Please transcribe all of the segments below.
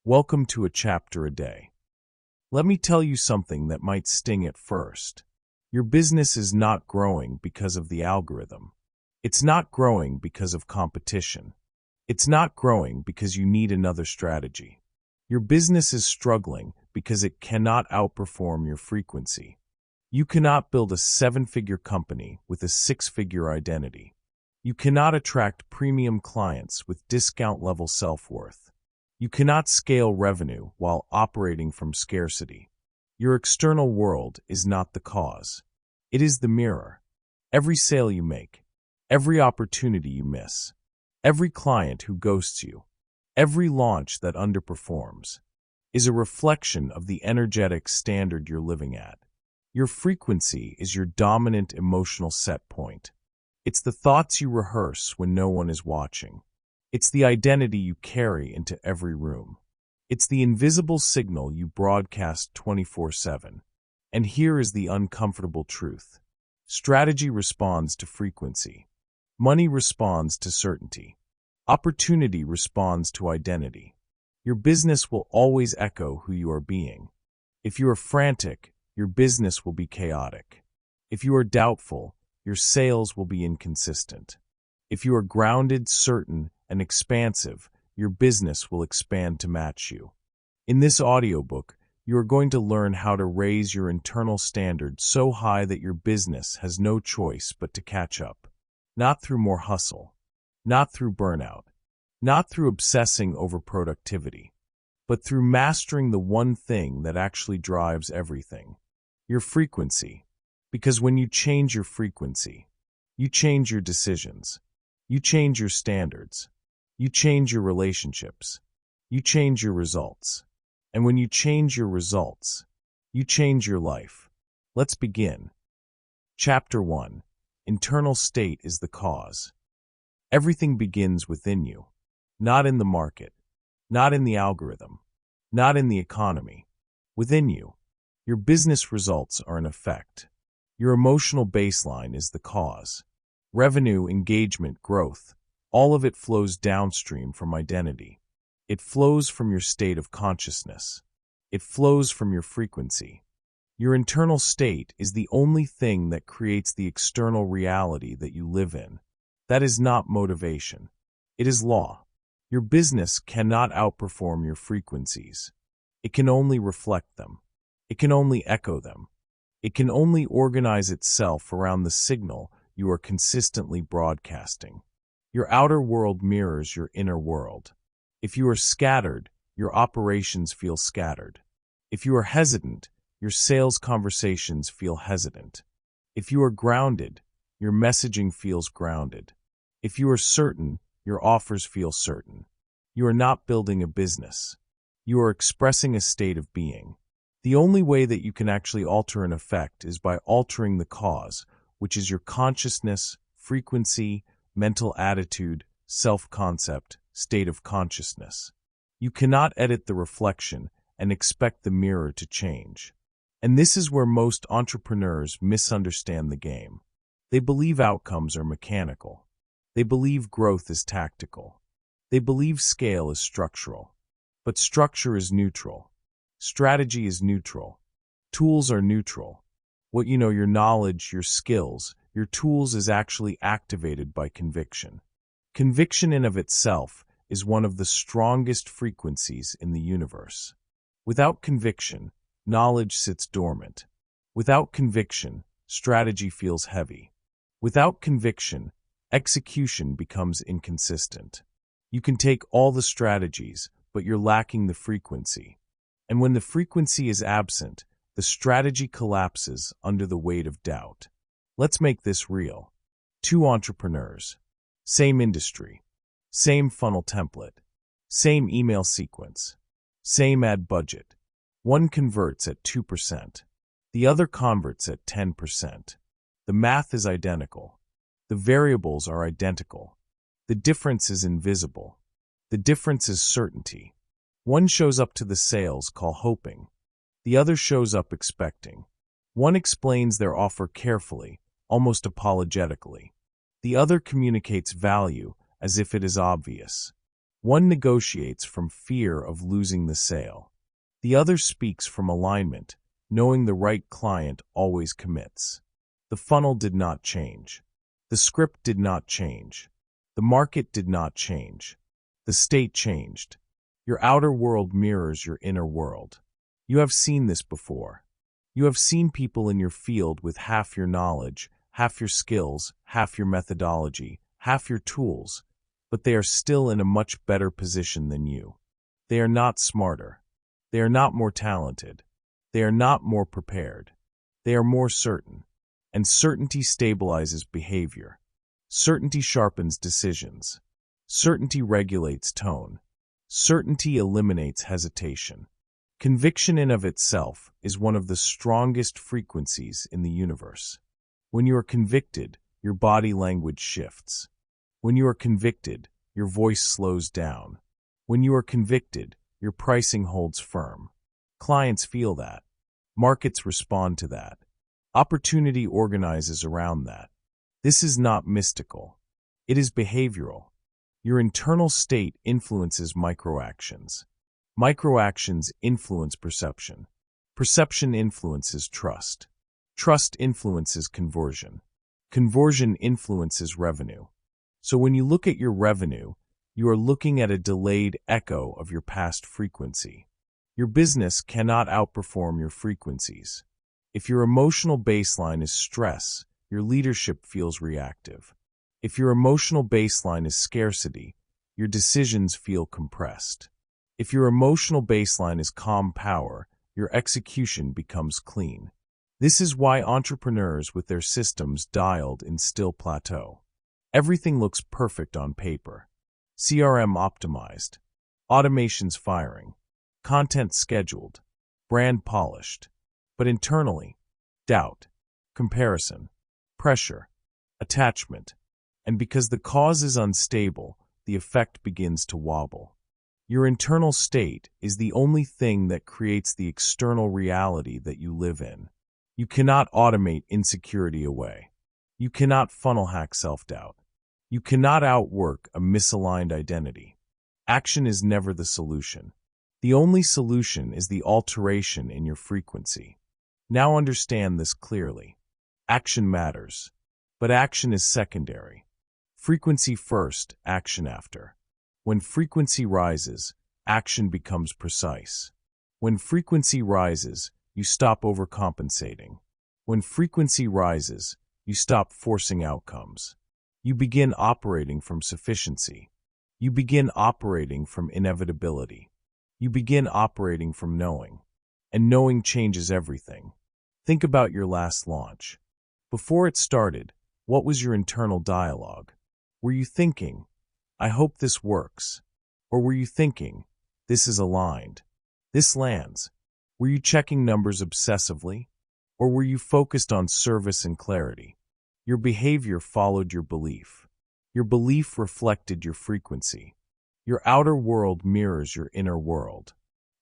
Welcome to a chapter a day. Let me tell you something that might sting at first. Your business is not growing because of the algorithm. It's not growing because of competition. It's not growing because you need another strategy. Your business is struggling because it cannot outperform your frequency. You cannot build a 7-figure company with a 6-figure identity. You cannot attract premium clients with discount-level self-worth. You cannot scale revenue while operating from scarcity. Your external world is not the cause. It is the mirror. Every sale you make, every opportunity you miss, every client who ghosts you, every launch that underperforms, is a reflection of the energetic standard you're living at. Your frequency is your dominant emotional set point. It's the thoughts you rehearse when no one is watching. It's the identity you carry into every room. It's the invisible signal you broadcast 24/7. And here is the uncomfortable truth. Strategy responds to frequency. Money responds to certainty. Opportunity responds to identity. Your business will always echo who you are being. If you are frantic, your business will be chaotic. If you are doubtful, your sales will be inconsistent. If you are grounded, certain, and expansive, your business will expand to match you. In this audiobook, you are going to learn how to raise your internal standard so high that your business has no choice but to catch up. Not through more hustle, not through burnout, not through obsessing over productivity, but through mastering the one thing that actually drives everything: your frequency. Because when you change your frequency, you change your decisions, you change your standards, you change your relationships, you change your results. And when you change your results, you change your life. Let's begin. Chapter 1. Internal state is the cause. Everything begins within you, not in the market, not in the algorithm, not in the economy. Within you, your business results are an effect. Your emotional baseline is the cause. Revenue, engagement, growth, all of it flows downstream from identity. It flows from your state of consciousness. It flows from your frequency. Your internal state is the only thing that creates the external reality that you live in. That is not motivation. It is law. Your business cannot outperform your frequencies. It can only reflect them. It can only echo them. It can only organize itself around the signal you are consistently broadcasting. Your outer world mirrors your inner world. If you are scattered, your operations feel scattered. If you are hesitant, your sales conversations feel hesitant. If you are grounded, your messaging feels grounded. If you are certain, your offers feel certain. You are not building a business. You are expressing a state of being. The only way that you can actually alter an effect is by altering the cause, which is your consciousness, frequency, mental attitude, self-concept, state of consciousness. You cannot edit the reflection and expect the mirror to change. And this is where most entrepreneurs misunderstand the game. They believe outcomes are mechanical. They believe growth is tactical. They believe scale is structural. But structure is neutral. Strategy is neutral. Tools are neutral. What you know, your knowledge, your skills, your tools is actually activated by conviction. Conviction in of itself is one of the strongest frequencies in the universe. Without conviction, knowledge sits dormant. Without conviction, strategy feels heavy. Without conviction, execution becomes inconsistent. You can take all the strategies, but you're lacking the frequency. And when the frequency is absent, the strategy collapses under the weight of doubt. Let's make this real. 2 entrepreneurs, same industry, same funnel template, same email sequence, same ad budget. One converts at 2%. The other converts at 10%. The math is identical. The variables are identical. The difference is invisible. The difference is certainty. One shows up to the sales call hoping. The other shows up expecting. One explains their offer carefully, almost apologetically. The other communicates value as if it is obvious. One negotiates from fear of losing the sale. The other speaks from alignment, knowing the right client always commits. The funnel did not change. The script did not change. The market did not change. The state changed. Your outer world mirrors your inner world. You have seen this before. You have seen people in your field with half your knowledge, half your skills, half your methodology, half your tools, but they are still in a much better position than you. They are not smarter. They are not more talented. They are not more prepared. They are more certain. And certainty stabilizes behavior. Certainty sharpens decisions. Certainty regulates tone. Certainty eliminates hesitation. Conviction in of itself is one of the strongest frequencies in the universe. When you are convicted, your body language shifts. When you are convicted, your voice slows down. When you are convicted, your pricing holds firm. Clients feel that. Markets respond to that. Opportunity organizes around that. This is not mystical. It is behavioral. Your internal state influences microactions. Microactions influence perception. Perception influences trust. Trust influences conversion. Conversion influences revenue. So when you look at your revenue, you are looking at a delayed echo of your past frequency. Your business cannot outperform your frequencies. If your emotional baseline is stress, your leadership feels reactive. If your emotional baseline is scarcity, your decisions feel compressed. If your emotional baseline is calm power, your execution becomes clean. This is why entrepreneurs with their systems dialed in still plateau. Everything looks perfect on paper. CRM optimized, automations firing, content scheduled, brand polished. But internally, doubt, comparison, pressure, attachment, and because the cause is unstable, the effect begins to wobble. Your internal state is the only thing that creates the external reality that you live in. You cannot automate insecurity away. You cannot funnel hack self-doubt. You cannot outwork a misaligned identity. Action is never the solution. The only solution is the alteration in your frequency. Now understand this clearly. Action matters, but action is secondary. Frequency first, action after. When frequency rises, action becomes precise. When frequency rises, you stop overcompensating. When frequency rises, you stop forcing outcomes. You begin operating from sufficiency. You begin operating from inevitability. You begin operating from knowing. And knowing changes everything. Think about your last launch. Before it started, what was your internal dialogue? Were you thinking, I hope this works? Or were you thinking, this is aligned? This lands. Were you checking numbers obsessively? Or were you focused on service and clarity? Your behavior followed your belief. Your belief reflected your frequency. Your outer world mirrors your inner world.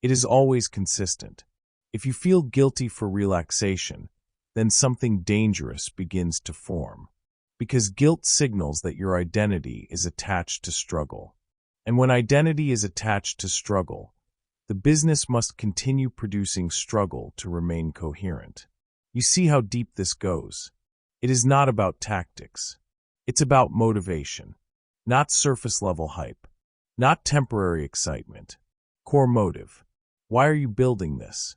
It is always consistent. If you feel guilty for relaxation, then something dangerous begins to form. Because guilt signals that your identity is attached to struggle. And when identity is attached to struggle, the business must continue producing struggle to remain coherent. You see how deep this goes. It is not about tactics. It's about motivation, not surface-level hype, not temporary excitement. Core motive. Why are you building this?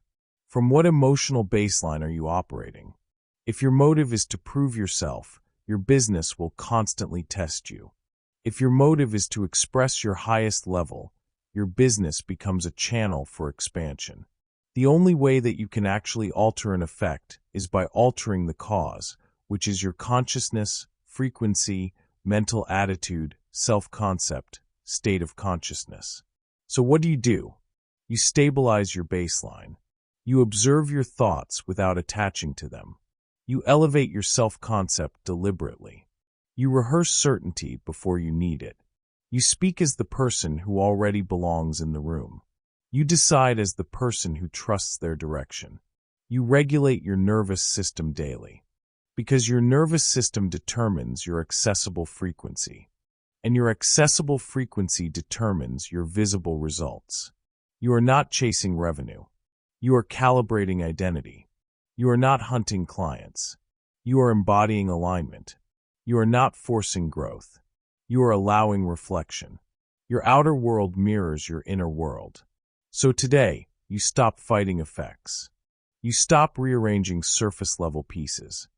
From what emotional baseline are you operating? If your motive is to prove yourself, your business will constantly test you. If your motive is to express your highest level, your business becomes a channel for expansion. The only way that you can actually alter an effect is by altering the cause, which is your consciousness, frequency, mental attitude, self-concept, state of consciousness. So what do? You stabilize your baseline. You observe your thoughts without attaching to them. You elevate your self-concept deliberately. You rehearse certainty before you need it. You speak as the person who already belongs in the room. You decide as the person who trusts their direction. You regulate your nervous system daily. Because your nervous system determines your accessible frequency. and your accessible frequency determines your visible results. You are not chasing revenue. You are calibrating identity. You are not hunting clients. You are embodying alignment. You are not forcing growth. You are allowing reflection. Your outer world mirrors your inner world. So today, you stop fighting effects. You stop rearranging surface-level pieces.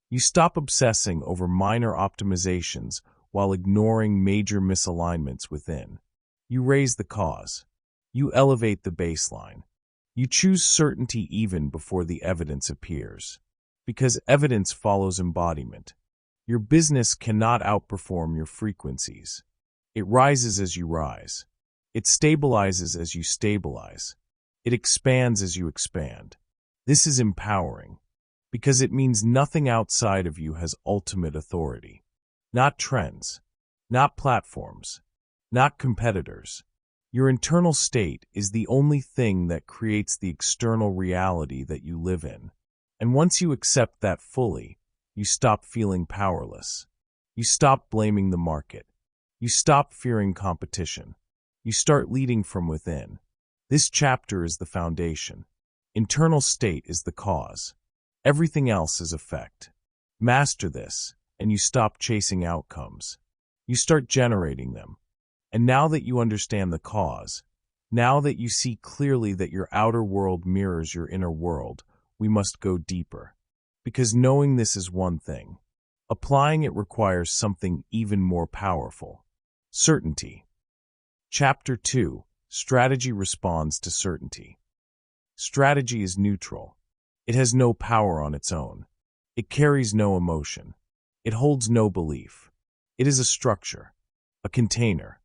You stop obsessing over minor optimizations while ignoring major misalignments within. You raise the cause. You elevate the baseline. You choose certainty even before the evidence appears. Because evidence follows embodiment. Your business cannot outperform your frequencies. It rises as you rise. It stabilizes as you stabilize. It expands as you expand. This is empowering, because it means nothing outside of you has ultimate authority. Not trends, not platforms, not competitors. Your internal state is the only thing that creates the external reality that you live in. And once you accept that fully, you stop feeling powerless. You stop blaming the market. You stop fearing competition. You start leading from within. This chapter is the foundation. Internal state is the cause. Everything else is effect. Master this, and you stop chasing outcomes. You start generating them. And now that you understand the cause, now that you see clearly that your outer world mirrors your inner world, we must go deeper. Because knowing this is one thing. Applying it requires something even more powerful. Certainty. Chapter 2. Strategy responds to certainty. Strategy is neutral. It has no power on its own. It carries no emotion. It holds no belief. It is a structure, a container,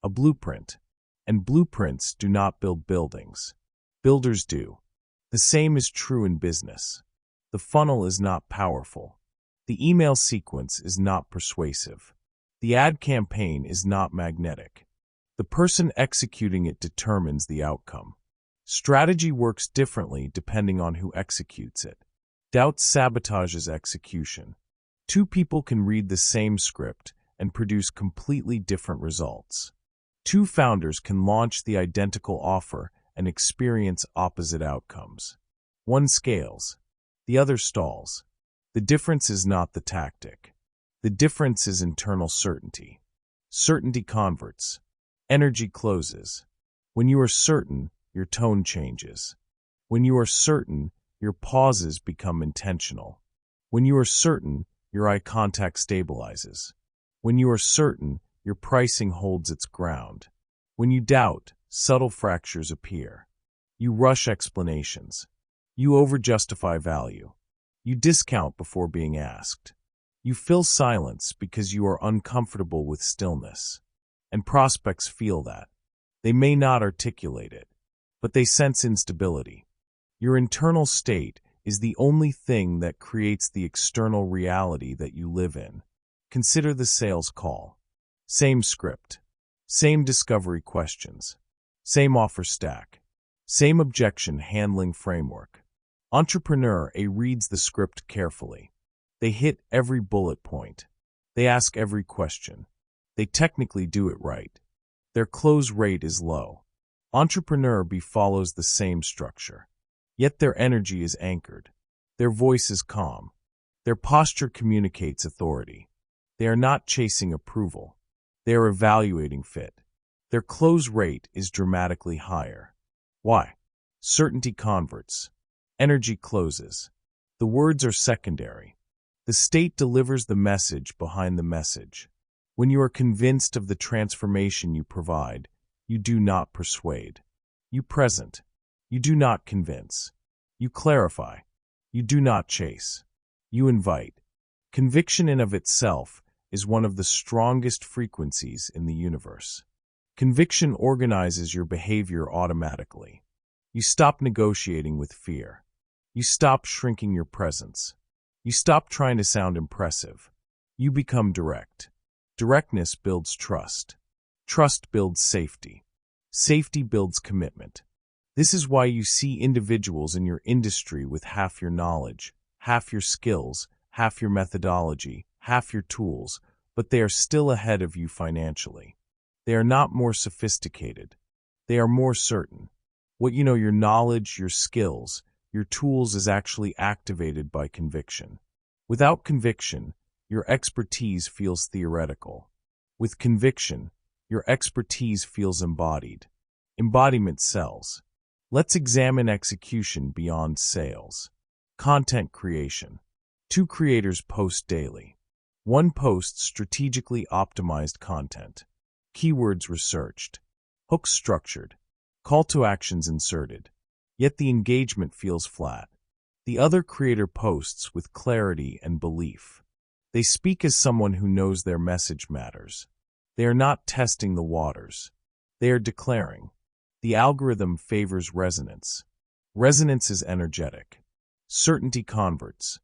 a blueprint, and blueprints do not build buildings. Builders do. The same is true in business. The funnel is not powerful. The email sequence is not persuasive. The ad campaign is not magnetic. The person executing it determines the outcome. Strategy works differently depending on who executes it. Doubt sabotages execution. Two people can read the same script and produce completely different results. Two founders can launch the identical offer and experience opposite outcomes. One scales, the other stalls. The difference is not the tactic. The difference is internal certainty. Certainty converts. Energy closes. When you are certain, your tone changes. When you are certain, your pauses become intentional. When you are certain, your eye contact stabilizes. When you are certain, your pricing holds its ground. When you doubt, subtle fractures appear. You rush explanations. You overjustify value. You discount before being asked. You fill silence because you are uncomfortable with stillness. And prospects feel that. They may not articulate it, but they sense instability. Your internal state is the only thing that creates the external reality that you live in. Consider the sales call. Same script. Same discovery questions. Same offer stack. Same objection handling framework. Entrepreneur A reads the script carefully. They hit every bullet point. They ask every question. They technically do it right. Their close rate is low. Entrepreneur B follows the same structure. Yet their energy is anchored. Their voice is calm. Their posture communicates authority. They are not chasing approval. They are evaluating fit. Their close rate is dramatically higher. Why? Certainty converts. Energy closes. The words are secondary. The state delivers the message behind the message. When you are convinced of the transformation you provide, you do not persuade. You present. You do not convince. You clarify. You do not chase. You invite. Conviction in of itself is one of the strongest frequencies in the universe. Conviction organizes your behavior automatically. You stop negotiating with fear. You stop shrinking your presence. You stop trying to sound impressive. You become direct. Directness builds trust. Trust builds safety. Safety builds commitment. This is why you see individuals in your industry with half your knowledge, half your skills, half your methodology, half your tools, but they are still ahead of you financially. They are not more sophisticated. They are more certain. What you know, your knowledge, your skills, your tools is actually activated by conviction. Without conviction, your expertise feels theoretical. With conviction, your expertise feels embodied. Embodiment sells. Let's examine execution beyond sales. Content creation. 2 creators post daily. 1 posts strategically optimized content. Keywords researched. Hooks structured. Call to actions inserted. Yet the engagement feels flat. The other creator posts with clarity and belief. They speak as someone who knows their message matters. They are not testing the waters. They are declaring. The algorithm favors resonance. Resonance is energetic. Certainty converts.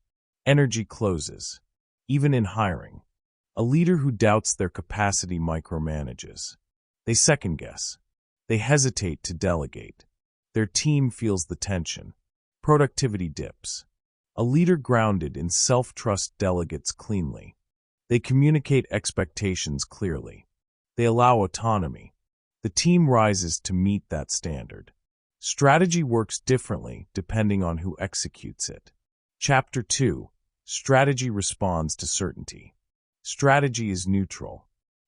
Energy closes. Even in hiring. A leader who doubts their capacity micromanages. They second-guess. They hesitate to delegate. Their team feels the tension. Productivity dips. A leader grounded in self-trust delegates cleanly. They communicate expectations clearly. They allow autonomy. The team rises to meet that standard. Strategy works differently depending on who executes it. Chapter 2. Strategy responds to certainty. Strategy is neutral.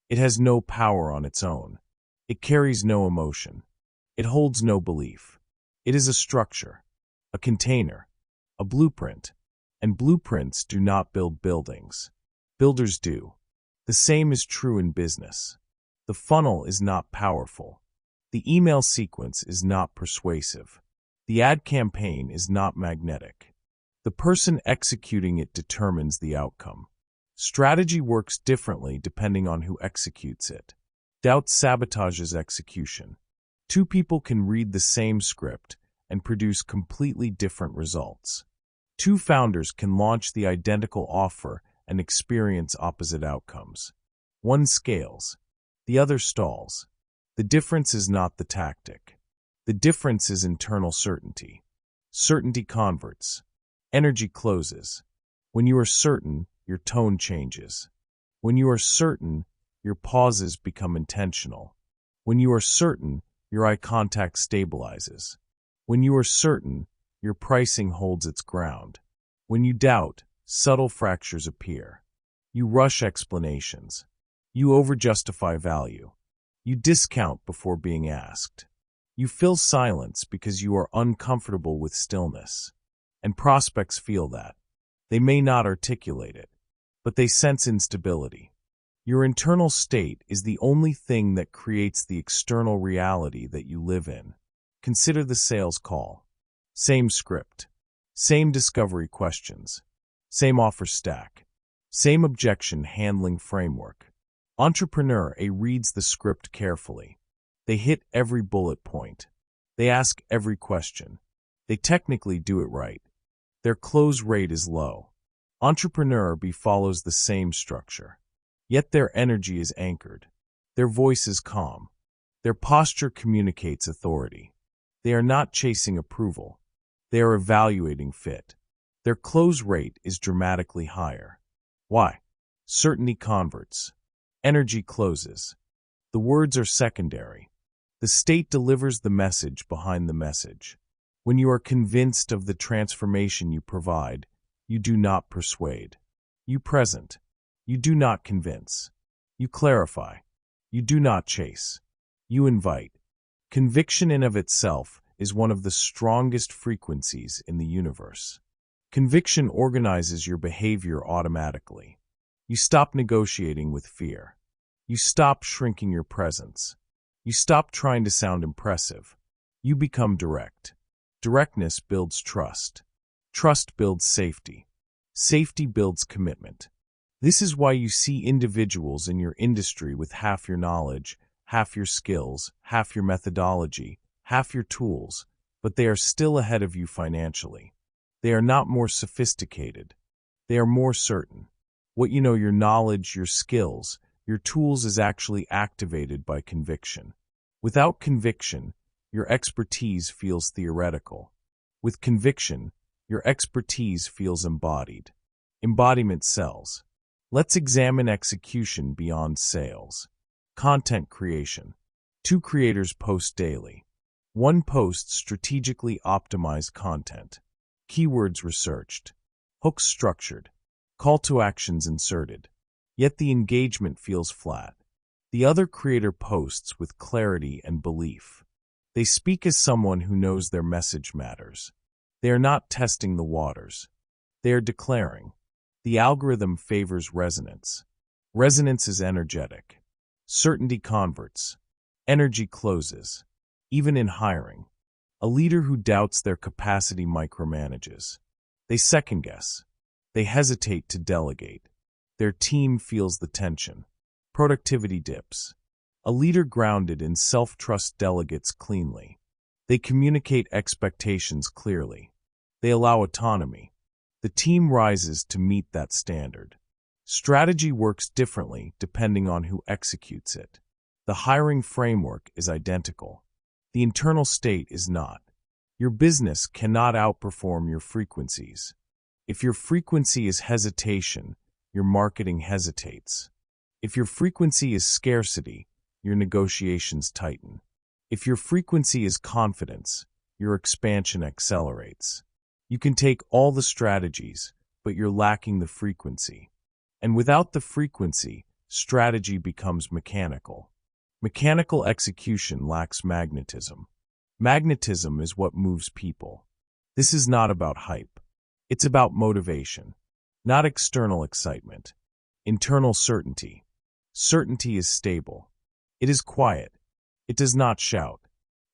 It has no power on its own. It carries no emotion. It holds no belief. It is a structure, a container, a blueprint, and blueprints do not build buildings. Builders do. The same is true in business. The funnel is not powerful. The email sequence is not persuasive. The ad campaign is not magnetic. The person executing it determines the outcome. Strategy works differently depending on who executes it. Doubt sabotages execution. 2 people can read the same script and produce completely different results. 2 founders can launch the identical offer and experience opposite outcomes. One scales. The other stalls. The difference is not the tactic. The difference is internal certainty. Certainty converts. Energy closes. When you are certain, your tone changes. When you are certain, your pauses become intentional. When you are certain, your eye contact stabilizes. When you are certain, your pricing holds its ground. When you doubt, subtle fractures appear. You rush explanations. You overjustify value. You discount before being asked. You fill silence because you are uncomfortable with stillness. And prospects feel that. They may not articulate it, but they sense instability. Your internal state is the only thing that creates the external reality that you live in. Consider the sales call. Same script. Same discovery questions. Same offer stack. Same objection handling framework. Entrepreneur A reads the script carefully. They hit every bullet point. They ask every question. They technically do it right. Their close rate is low. Entrepreneur B follows the same structure. Yet their energy is anchored. Their voice is calm. Their posture communicates authority. They are not chasing approval. They are evaluating fit. Their close rate is dramatically higher. Why? Certainty converts. Energy closes. The words are secondary. The state delivers the message behind the message. When you are convinced of the transformation you provide, you do not persuade. You present. You do not convince. You clarify. You do not chase. You invite. Conviction in of itself is one of the strongest frequencies in the universe. Conviction organizes your behavior automatically. You stop negotiating with fear. You stop shrinking your presence. You stop trying to sound impressive. You become direct. Directness builds trust. Trust builds safety. Safety builds commitment. This is why you see individuals in your industry with half your knowledge, half your skills, half your methodology, half your tools, but they are still ahead of you financially. They are not more sophisticated. They are more certain. What you know, your knowledge, your skills, your tools is actually activated by conviction. Without conviction, your expertise feels theoretical. With conviction, your expertise feels embodied. Embodiment sells. Let's examine execution beyond sales. Content creation. 2 creators post daily. 1 post strategically optimized content. Keywords researched. Hooks structured. Call to actions inserted. Yet the engagement feels flat. The other creator posts with clarity and belief. They speak as someone who knows their message matters. They are not testing the waters. They are declaring. The algorithm favors resonance. Resonance is energetic. Certainty converts. Energy closes. Even in hiring. A leader who doubts their capacity micromanages. They second-guess. They hesitate to delegate. Their team feels the tension. Productivity dips. A leader grounded in self-trust delegates cleanly. They communicate expectations clearly. They allow autonomy. The team rises to meet that standard. Strategy works differently depending on who executes it. The hiring framework is identical. The internal state is not. Your business cannot outperform your frequencies. If your frequency is hesitation, your marketing hesitates. If your frequency is scarcity, your negotiations tighten. If your frequency is confidence, your expansion accelerates. You can take all the strategies, but you're lacking the frequency. And without the frequency, strategy becomes mechanical. Mechanical execution lacks magnetism. Magnetism is what moves people. This is not about hype. It's about motivation, not external excitement. Internal certainty. Certainty is stable. It is quiet. It does not shout.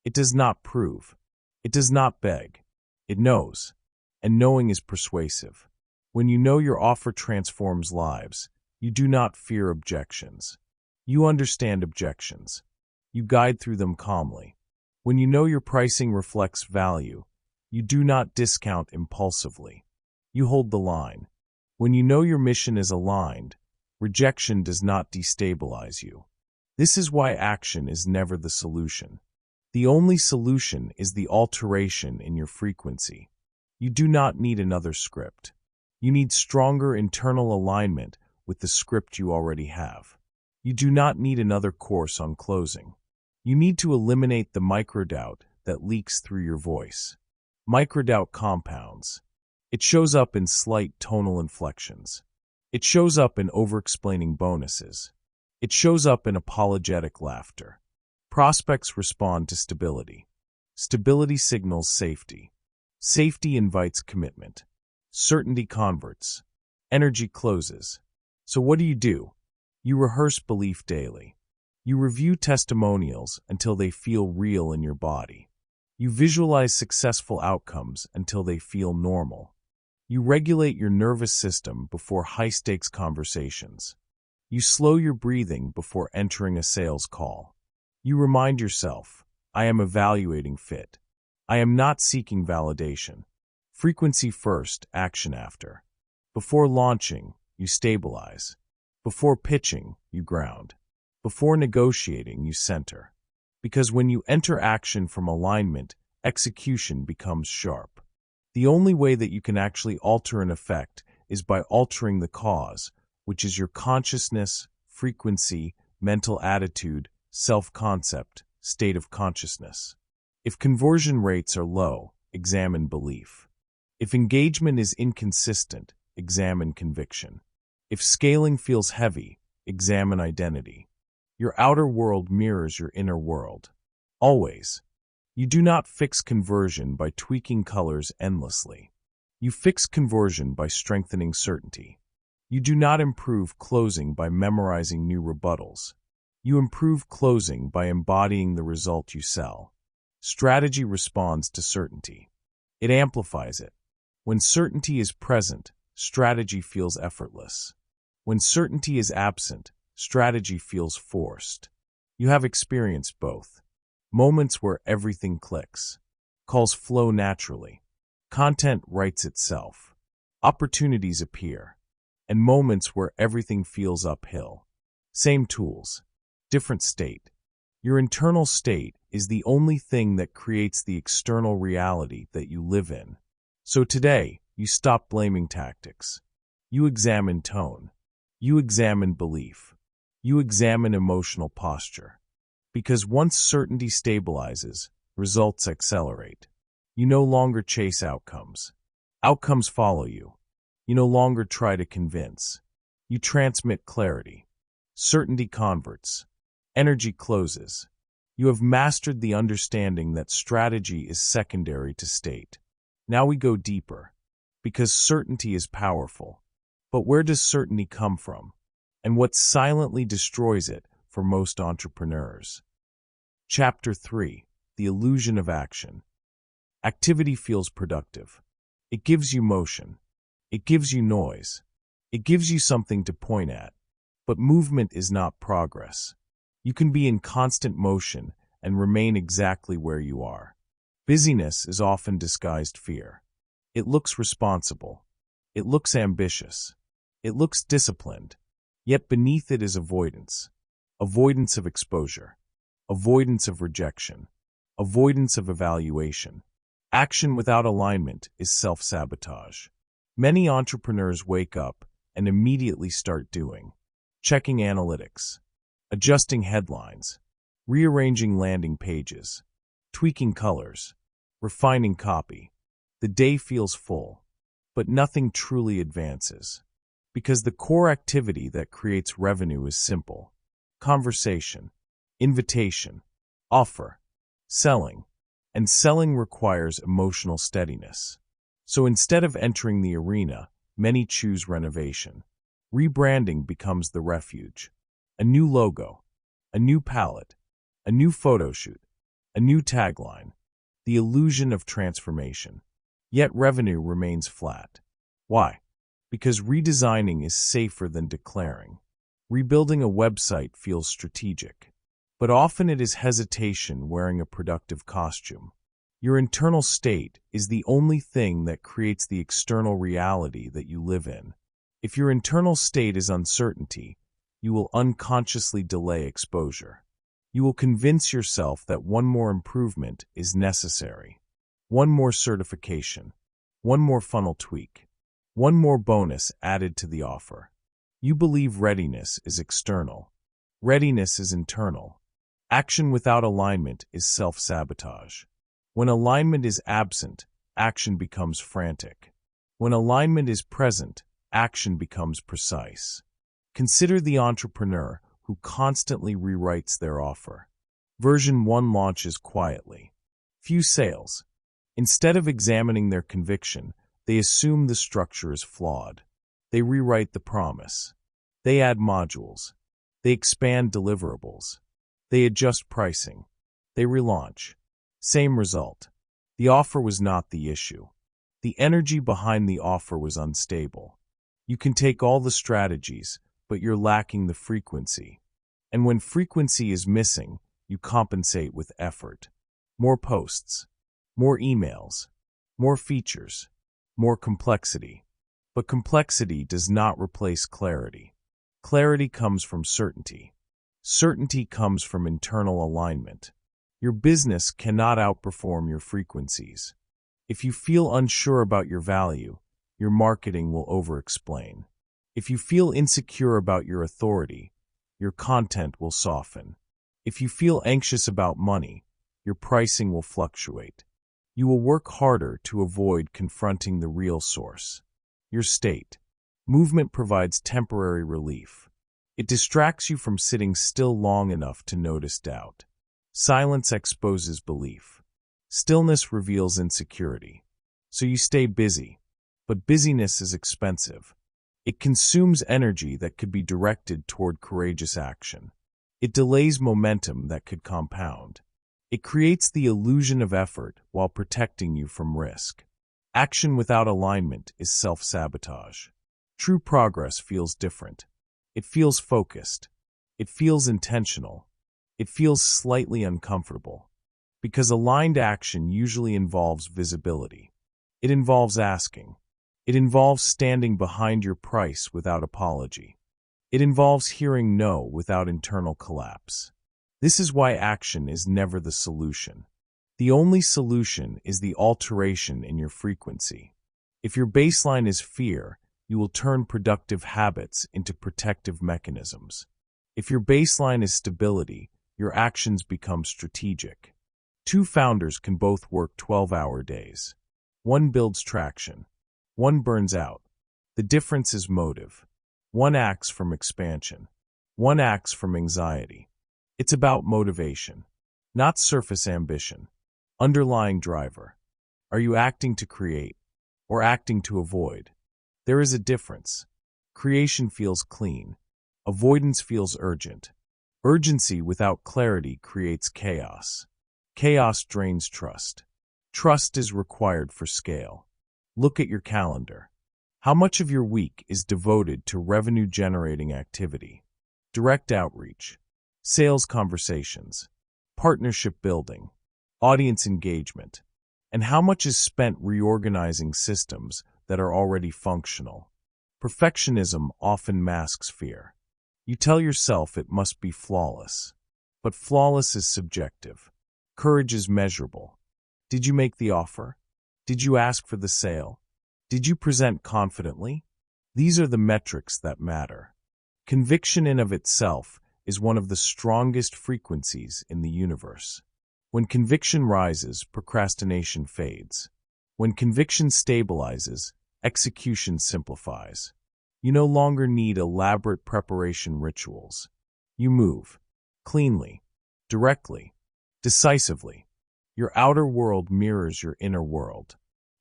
It does not prove. It does not beg. It knows. And knowing is persuasive. When you know your offer transforms lives, you do not fear objections. You understand objections. You guide through them calmly. When you know your pricing reflects value, you do not discount impulsively. You hold the line. When you know your mission is aligned, rejection does not destabilize you. This is why action is never the solution. The only solution is the alteration in your frequency. You do not need another script. You need stronger internal alignment with the script you already have. You do not need another course on closing. You need to eliminate the microdoubt that leaks through your voice. Microdoubt compounds. It shows up in slight tonal inflections. It shows up in over-explaining bonuses. It shows up in apologetic laughter. Prospects respond to stability. Stability signals safety. Safety invites commitment. Certainty converts. Energy closes. So what do? You rehearse belief daily. You review testimonials until they feel real in your body. You visualize successful outcomes until they feel normal. You regulate your nervous system before high-stakes conversations. You slow your breathing before entering a sales call. You remind yourself, I am evaluating fit. I am not seeking validation. Frequency first, action after. Before launching, you stabilize. Before pitching, you ground. Before negotiating, you center. Because when you enter action from alignment, execution becomes sharp. The only way that you can actually alter an effect is by altering the cause, which is your consciousness, frequency, mental attitude, self-concept, state of consciousness. If conversion rates are low, examine belief. If engagement is inconsistent, examine conviction. If scaling feels heavy, examine identity. Your outer world mirrors your inner world. Always. You do not fix conversion by tweaking colors endlessly. You fix conversion by strengthening certainty. You do not improve closing by memorizing new rebuttals. You improve closing by embodying the result you sell. Strategy responds to certainty. It amplifies it. When certainty is present, strategy feels effortless. When certainty is absent, strategy feels forced. You have experienced both. Moments where everything clicks. Calls flow naturally. Content writes itself. Opportunities appear. And moments where everything feels uphill. Same tools. Different state. Your internal state is the only thing that creates the external reality that you live in. So today, you stop blaming tactics. You examine tone. You examine belief. You examine emotional posture. Because once certainty stabilizes, results accelerate. You no longer chase outcomes. Outcomes follow you. You no longer try to convince. You transmit clarity. Certainty converts. Energy closes. You have mastered the understanding that strategy is secondary to state. Now we go deeper. Because certainty is powerful. But where does certainty come from? And what silently destroys it for most entrepreneurs? Chapter 3. The Illusion of Action. Activity feels productive. It gives you motion. It gives you noise. It gives you something to point at. But movement is not progress. You can be in constant motion and remain exactly where you are. Busyness is often disguised fear. It looks responsible. It looks ambitious. It looks disciplined. Yet beneath it is avoidance. Avoidance of exposure. Avoidance of rejection. Avoidance of evaluation. Action without alignment is self-sabotage. Many entrepreneurs wake up and immediately start doing. Checking analytics. Adjusting headlines. Rearranging landing pages. Tweaking colors. Refining copy. The day feels full, but nothing truly advances. Because the core activity that creates revenue is simple. Conversation. Invitation. Offer. Selling. And selling requires emotional steadiness. So instead of entering the arena, many choose renovation. Rebranding becomes the refuge. A new logo. A new palette. A new photo shoot. A new tagline. The illusion of transformation. Yet revenue remains flat. Why? Because redesigning is safer than declaring. Rebuilding a website feels strategic. But often it is hesitation wearing a productive costume. Your internal state is the only thing that creates the external reality that you live in. If your internal state is uncertainty, you will unconsciously delay exposure. You will convince yourself that one more improvement is necessary. One more certification. One more funnel tweak. One more bonus added to the offer. You believe readiness is external. Readiness is internal. Action without alignment is self-sabotage. When alignment is absent, action becomes frantic. When alignment is present, action becomes precise. Consider the entrepreneur who constantly rewrites their offer. Version 1 launches quietly. Few sales. Instead of examining their conviction, they assume the structure is flawed. They rewrite the promise. They add modules. They expand deliverables. They adjust pricing. They relaunch. Same result. The offer was not the issue. The energy behind the offer was unstable. You can take all the strategies, but you're lacking the frequency. And when frequency is missing, you compensate with effort. More posts. More emails. More features. More complexity. But complexity does not replace clarity. Clarity comes from certainty. Certainty comes from internal alignment. Your business cannot outperform your frequencies. If you feel unsure about your value, your marketing will over-explain. If you feel insecure about your authority, your content will soften. If you feel anxious about money, your pricing will fluctuate. You will work harder to avoid confronting the real source. Your state. Movement provides temporary relief. It distracts you from sitting still long enough to notice doubt. Silence exposes belief. Stillness reveals insecurity. So you stay busy. But busyness is expensive. It consumes energy that could be directed toward courageous action. It delays momentum that could compound. It creates the illusion of effort while protecting you from risk. Action without alignment is self-sabotage. True progress feels different. It feels focused. It feels intentional. It feels slightly uncomfortable. Because aligned action usually involves visibility. It involves asking. It involves standing behind your price without apology. It involves hearing no without internal collapse. This is why action is never the solution. The only solution is the alteration in your frequency. If your baseline is fear, you will turn productive habits into protective mechanisms. If your baseline is stability, your actions become strategic. Two founders can both work 12-hour days. One builds traction. One burns out. The difference is motive. One acts from expansion. One acts from anxiety. It's about motivation, not surface ambition. Underlying driver. Are you acting to create or acting to avoid? There is a difference. Creation feels clean. Avoidance feels urgent. Urgency without clarity creates chaos. Chaos drains trust. Trust is required for scale. Look at your calendar. How much of your week is devoted to revenue-generating activity? Direct outreach, sales conversations, partnership building, audience engagement, and how much is spent reorganizing systems that are already functional? Perfectionism often masks fear. You tell yourself it must be flawless, but flawless is subjective. Courage is measurable. Did you make the offer? Did you ask for the sale? Did you present confidently? These are the metrics that matter. Conviction in of itself is one of the strongest frequencies in the universe. When conviction rises, procrastination fades. When conviction stabilizes, execution simplifies. You no longer need elaborate preparation rituals. You move cleanly, directly, decisively. Your outer world mirrors your inner world.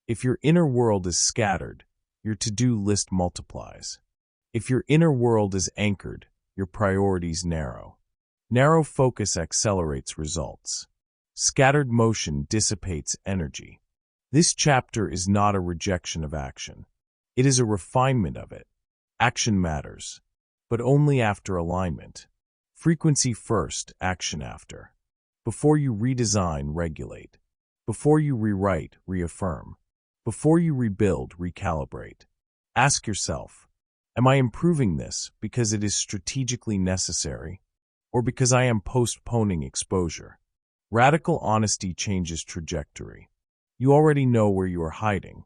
If your inner world is scattered, your to-do list multiplies. If your inner world is anchored, your priorities narrow. Narrow focus accelerates results. Scattered motion dissipates energy. This chapter is not a rejection of action. It is a refinement of it. Action matters, but only after alignment. Frequency first, action after. Before you redesign, regulate. Before you rewrite, reaffirm. Before you rebuild, recalibrate. Ask yourself, am I improving this because it is strategically necessary, or because I am postponing exposure? Radical honesty changes trajectory. You already know where you are hiding.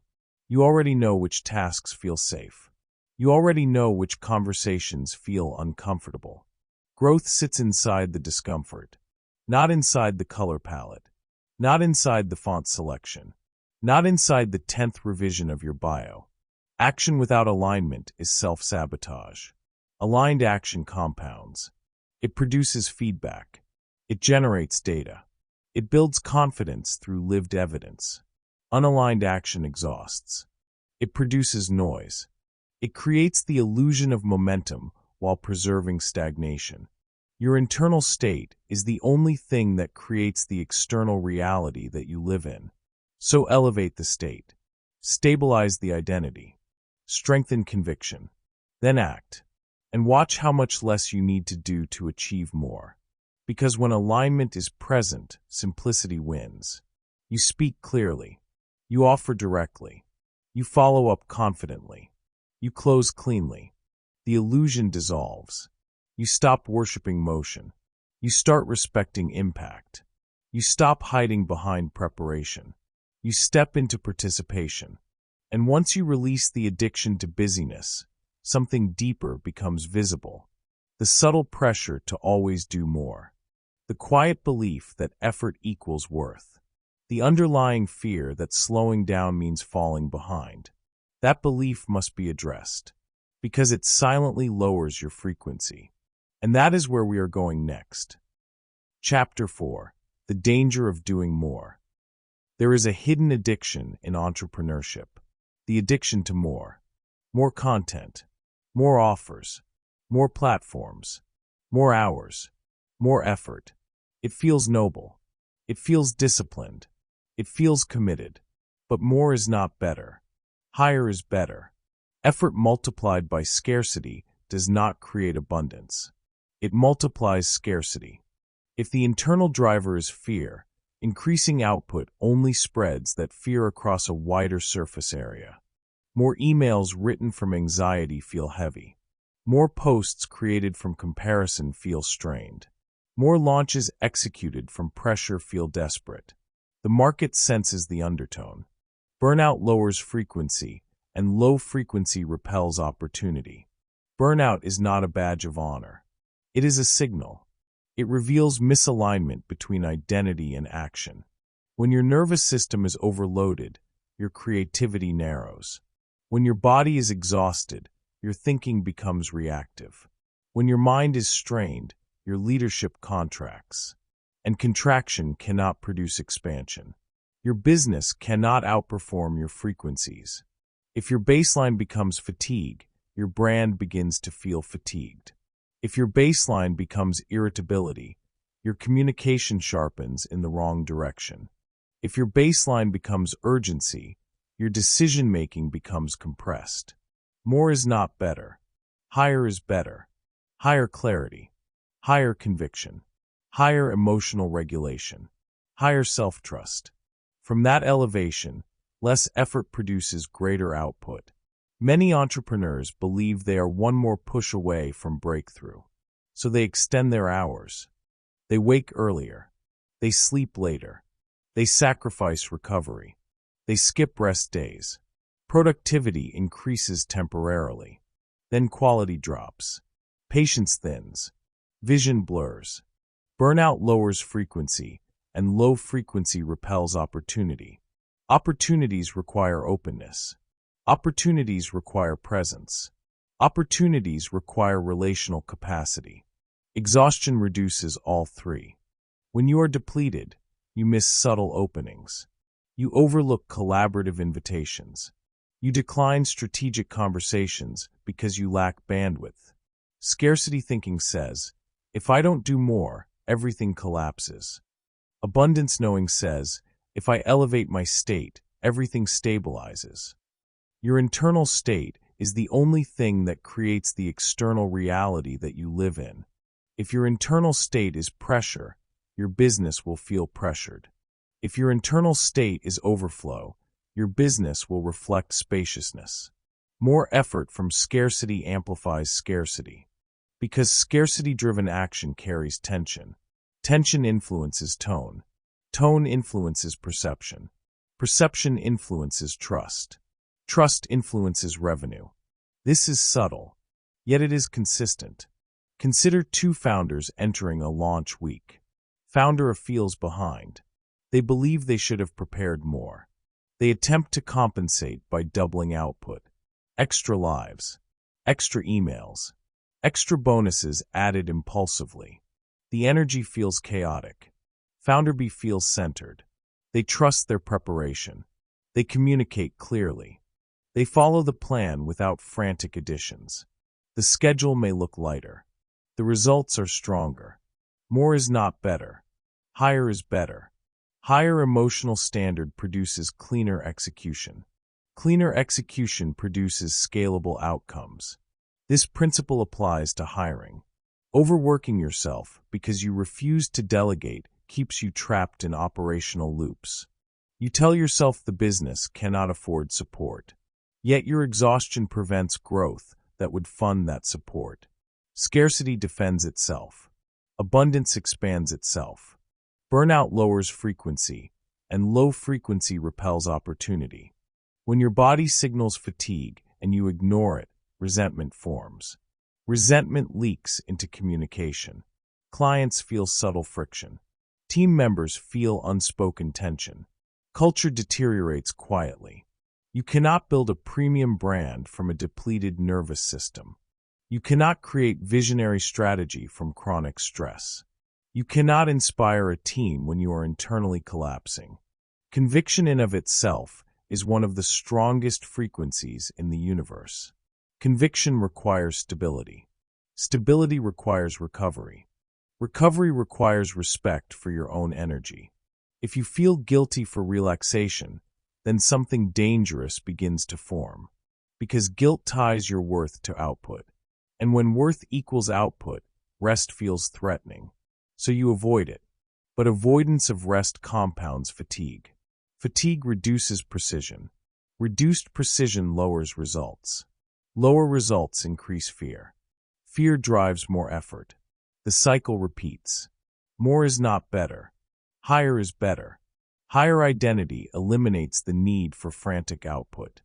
You already know which tasks feel safe. You already know which conversations feel uncomfortable. Growth sits inside the discomfort, not inside the color palette, not inside the font selection, not inside the 10th revision of your bio. Action without alignment is self-sabotage. Aligned action compounds. It produces feedback. It generates data. It builds confidence through lived evidence. Unaligned action exhausts. It produces noise. It creates the illusion of momentum while preserving stagnation. Your internal state is the only thing that creates the external reality that you live in. So elevate the state. Stabilize the identity. Strengthen conviction. Then act. And watch how much less you need to do to achieve more. Because when alignment is present, simplicity wins. You speak clearly. You offer directly. You follow up confidently. You close cleanly. The illusion dissolves. You stop worshiping motion. You start respecting impact. You stop hiding behind preparation. You step into participation. And once you release the addiction to busyness, something deeper becomes visible. The subtle pressure to always do more. The quiet belief that effort equals worth. The underlying fear that slowing down means falling behind. That belief must be addressed, because it silently lowers your frequency. And that is where we are going next. Chapter 4. The Danger of Doing More. There is a hidden addiction in entrepreneurship. The addiction to more. More content. More offers. More platforms. More hours. More effort. It feels noble. It feels disciplined. It feels committed. But more is not better. Higher is better. Effort multiplied by scarcity does not create abundance. It multiplies scarcity. If the internal driver is fear, increasing output only spreads that fear across a wider surface area. More emails written from anxiety feel heavy. More posts created from comparison feel strained. More launches executed from pressure feel desperate. The market senses the undertone. Burnout lowers frequency, and low frequency repels opportunity. Burnout is not a badge of honor. It is a signal. It reveals misalignment between identity and action. When your nervous system is overloaded, your creativity narrows. When your body is exhausted, your thinking becomes reactive. When your mind is strained, your leadership contracts. And contraction cannot produce expansion. Your business cannot outperform your frequencies. If your baseline becomes fatigue, your brand begins to feel fatigued. If your baseline becomes irritability, your communication sharpens in the wrong direction. If your baseline becomes urgency, your decision-making becomes compressed. More is not better. Higher is better. Higher clarity. Higher conviction. Higher emotional regulation. Higher self-trust. From that elevation, less effort produces greater output. Many entrepreneurs believe they are one more push away from breakthrough, so they extend their hours. They wake earlier. They sleep later. They sacrifice recovery. They skip rest days. Productivity increases temporarily. Then quality drops. Patience thins. Vision blurs. Burnout lowers frequency, and low frequency repels opportunity. Opportunities require openness. Opportunities require presence. Opportunities require relational capacity. Exhaustion reduces all three. When you are depleted, you miss subtle openings. You overlook collaborative invitations. You decline strategic conversations because you lack bandwidth. Scarcity thinking says, if I don't do more, everything collapses. Abundance knowing says, if I elevate my state, everything stabilizes. Your internal state is the only thing that creates the external reality that you live in. If your internal state is pressure, your business will feel pressured. If your internal state is overflow, your business will reflect spaciousness. More effort from scarcity amplifies scarcity. Because scarcity-driven action carries tension. Tension influences tone. Tone influences perception. Perception influences trust. Trust influences revenue. This is subtle, yet it is consistent. Consider two founders entering a launch week. Founder feels behind. They believe they should have prepared more. They attempt to compensate by doubling output. Extra lives, extra emails, extra bonuses added impulsively. The energy feels chaotic. Founder B feels centered. They trust their preparation. They communicate clearly. They follow the plan without frantic additions. The schedule may look lighter. The results are stronger. More is not better. Higher is better. Higher emotional standard produces cleaner execution. Cleaner execution produces scalable outcomes. This principle applies to hiring. Overworking yourself because you refuse to delegate keeps you trapped in operational loops. You tell yourself the business cannot afford support. Yet your exhaustion prevents growth that would fund that support. Scarcity defends itself. Abundance expands itself. Burnout lowers frequency, and low frequency repels opportunity. When your body signals fatigue and you ignore it, resentment forms. Resentment leaks into communication. Clients feel subtle friction. Team members feel unspoken tension. Culture deteriorates quietly. You cannot build a premium brand from a depleted nervous system. You cannot create visionary strategy from chronic stress. You cannot inspire a team when you are internally collapsing. Conviction in of itself is one of the strongest frequencies in the universe. Conviction requires stability. Stability requires recovery. Recovery requires respect for your own energy. If you feel guilty for relaxation, then something dangerous begins to form. Because guilt ties your worth to output. And when worth equals output, rest feels threatening. So you avoid it. But avoidance of rest compounds fatigue. Fatigue reduces precision. Reduced precision lowers results. Lower results increase fear. Fear drives more effort. The cycle repeats. More is not better. Higher is better. Higher identity eliminates the need for frantic output.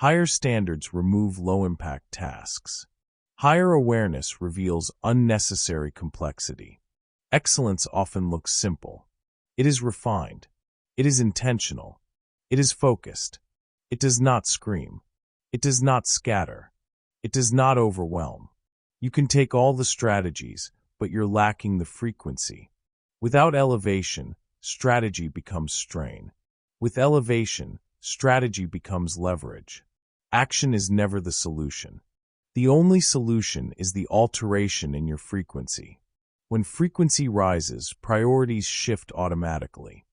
Higher standards remove low-impact tasks. Higher awareness reveals unnecessary complexity. Excellence often looks simple. It is refined. It is intentional. It is focused. It does not scream. It does not scatter. It does not overwhelm. You can take all the strategies, but you're lacking the frequency. Without elevation, strategy becomes strain. With elevation, strategy becomes leverage. Action is never the solution. The only solution is the alteration in your frequency. When frequency rises, priorities shift automatically.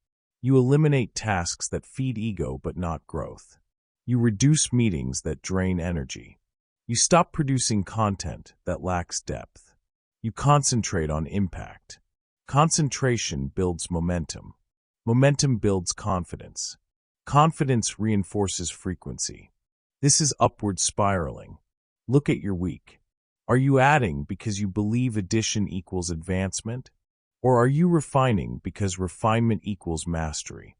You eliminate tasks that feed ego but not growth. You reduce meetings that drain energy. You stop producing content that lacks depth. You concentrate on impact. Concentration builds momentum. Momentum builds confidence. Confidence reinforces frequency. This is upward spiraling. Look at your week. Are you adding because you believe addition equals advancement? Or are you refining because refinement equals mastery?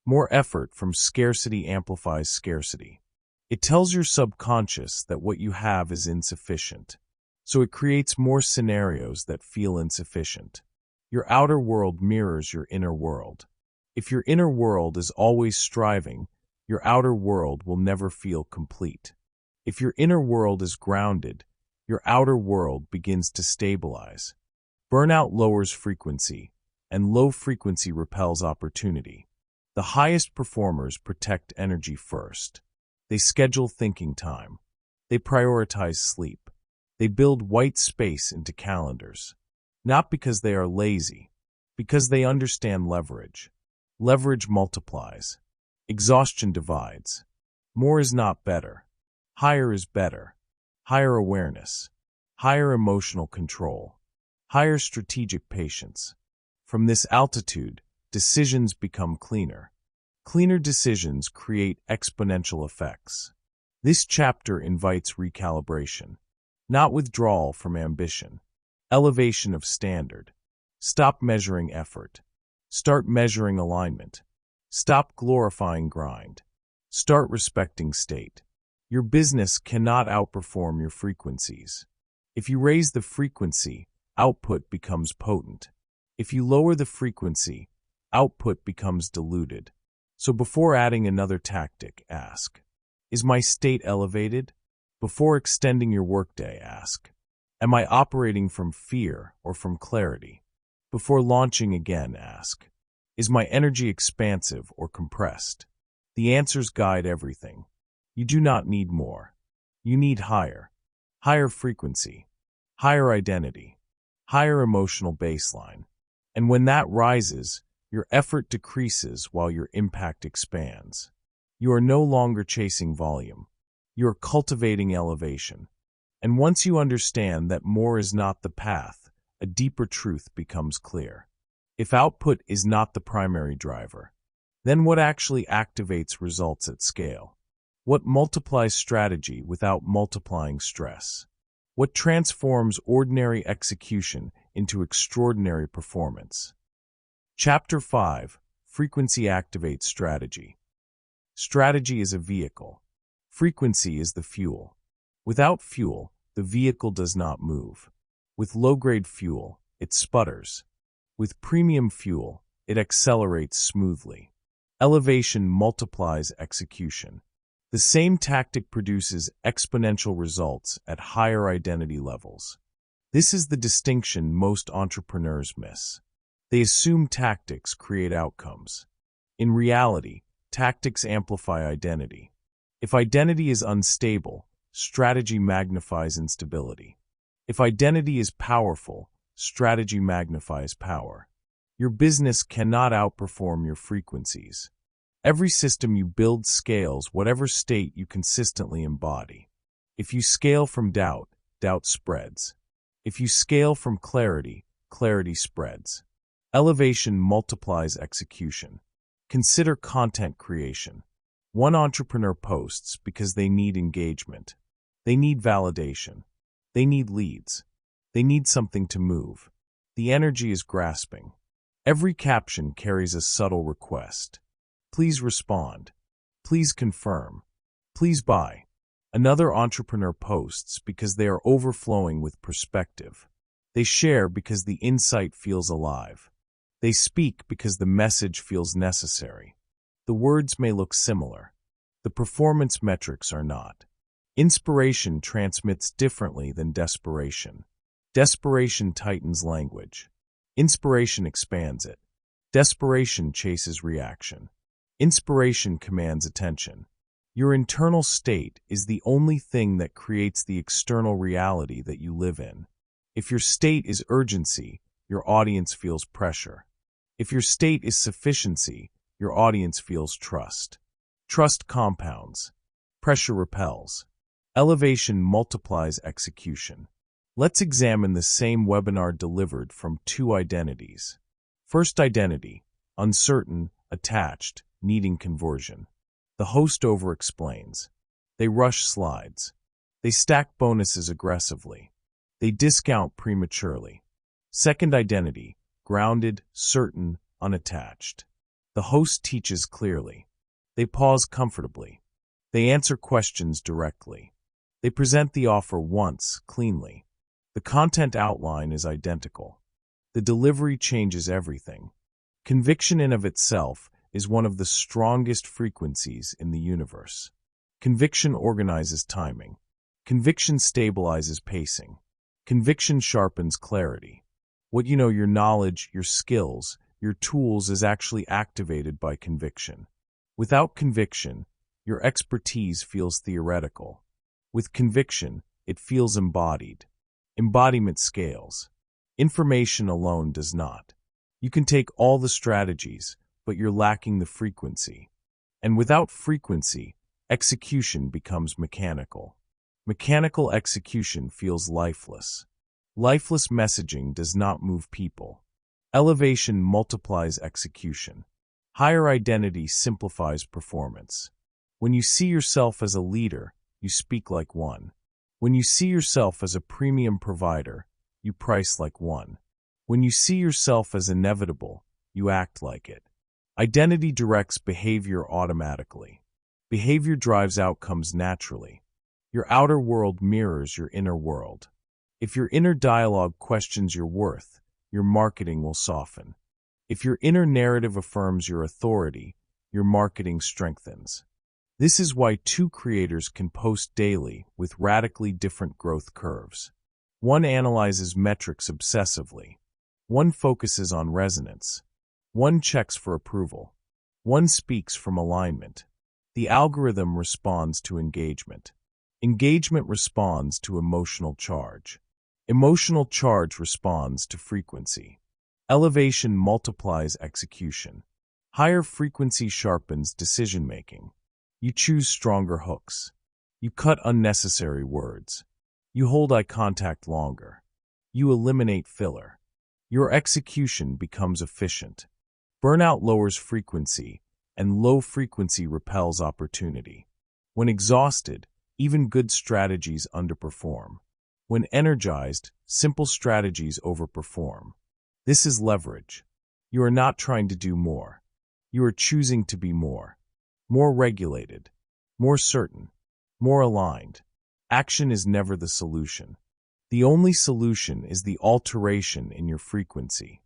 More effort from scarcity amplifies scarcity. It tells your subconscious that what you have is insufficient, so it creates more scenarios that feel insufficient. Your outer world mirrors your inner world. If your inner world is always striving, your outer world will never feel complete. If your inner world is grounded, your outer world begins to stabilize. Burnout lowers frequency, and low frequency repels opportunity. The highest performers protect energy first. They schedule thinking time. They prioritize sleep. They build white space into calendars. Not because they are lazy, because they understand leverage. Leverage multiplies. Exhaustion divides. More is not better. Higher is better. Higher awareness. Higher emotional control. Higher strategic patience. From this altitude, decisions become cleaner. Cleaner decisions create exponential effects. This chapter invites recalibration, not withdrawal from ambition. Elevation of standard. Stop measuring effort. Start measuring alignment. Stop glorifying grind. Start respecting state. Your business cannot outperform your frequencies. If you raise the frequency, output becomes potent. If you lower the frequency, output becomes diluted. So before adding another tactic, ask, is my state elevated? Before extending your workday, ask, am I operating from fear or from clarity? Before launching again, ask, is my energy expansive or compressed? The answers guide everything. You do not need more. You need higher. Higher frequency. Higher identity. Higher emotional baseline. And when that rises, your effort decreases while your impact expands. You are no longer chasing volume. You are cultivating elevation. And once you understand that more is not the path, a deeper truth becomes clear. If output is not the primary driver, then what actually activates results at scale? What multiplies strategy without multiplying stress? What transforms ordinary execution into extraordinary performance? Chapter 5. Frequency activates strategy. Strategy is a vehicle. Frequency is the fuel. Without fuel, the vehicle does not move. With low-grade fuel, it sputters. With premium fuel, it accelerates smoothly. Elevation multiplies execution. The same tactic produces exponential results at higher identity levels. This is the distinction most entrepreneurs miss. They assume tactics create outcomes. In reality, tactics amplify identity. If identity is unstable, strategy magnifies instability. If identity is powerful, strategy magnifies power. Your business cannot outperform your frequencies. Every system you build scales whatever state you consistently embody. If you scale from doubt, doubt spreads. If you scale from clarity, clarity spreads. Elevation multiplies execution. Consider content creation. One entrepreneur posts because they need engagement. They need validation. They need leads. They need something to move. The energy is grasping. Every caption carries a subtle request. Please respond. Please confirm. Please buy. Another entrepreneur posts because they are overflowing with perspective. They share because the insight feels alive. They speak because the message feels necessary. The words may look similar. The performance metrics are not. Inspiration transmits differently than desperation. Desperation tightens language. Inspiration expands it. Desperation chases reaction. Inspiration commands attention. Your internal state is the only thing that creates the external reality that you live in. If your state is urgency, your audience feels pressure. If your state is sufficiency, your audience feels trust. Trust compounds. Pressure repels. Elevation multiplies execution. Let's examine the same webinar delivered from two identities. First identity, uncertain, attached, needing conversion. The host over-explains. They rush slides. They stack bonuses aggressively. They discount prematurely. Second identity, grounded, certain, unattached. The host teaches clearly. They pause comfortably. They answer questions directly. They present the offer once, cleanly. The content outline is identical. The delivery changes everything. Conviction in of itself is one of the strongest frequencies in the universe. Conviction organizes timing. Conviction stabilizes pacing. Conviction sharpens clarity. What you know, your knowledge, your skills, your tools is actually activated by conviction. Without conviction, your expertise feels theoretical. With conviction, it feels embodied. Embodiment scales. Information alone does not. You can take all the strategies, but you're lacking the frequency. And without frequency, execution becomes mechanical. Mechanical execution feels lifeless. Lifeless messaging does not move people. Elevation multiplies execution. Higher identity simplifies performance. When you see yourself as a leader, you speak like one. When you see yourself as a premium provider, you price like one. When you see yourself as inevitable, you act like it. Identity directs behavior automatically. Behavior drives outcomes naturally. Your outer world mirrors your inner world. If your inner dialogue questions your worth, your marketing will soften. If your inner narrative affirms your authority, your marketing strengthens. This is why two creators can post daily with radically different growth curves. One analyzes metrics obsessively. One focuses on resonance. One checks for approval. One speaks from alignment. The algorithm responds to engagement. Engagement responds to emotional charge. Emotional charge responds to frequency. Elevation multiplies execution. Higher frequency sharpens decision-making. You choose stronger hooks. You cut unnecessary words. You hold eye contact longer. You eliminate filler. Your execution becomes efficient. Burnout lowers frequency, and low frequency repels opportunity. When exhausted, even good strategies underperform. When energized, simple strategies overperform. This is leverage. You are not trying to do more. You are choosing to be more. More regulated. More certain. More aligned. Action is never the solution. The only solution is the alteration in your frequency.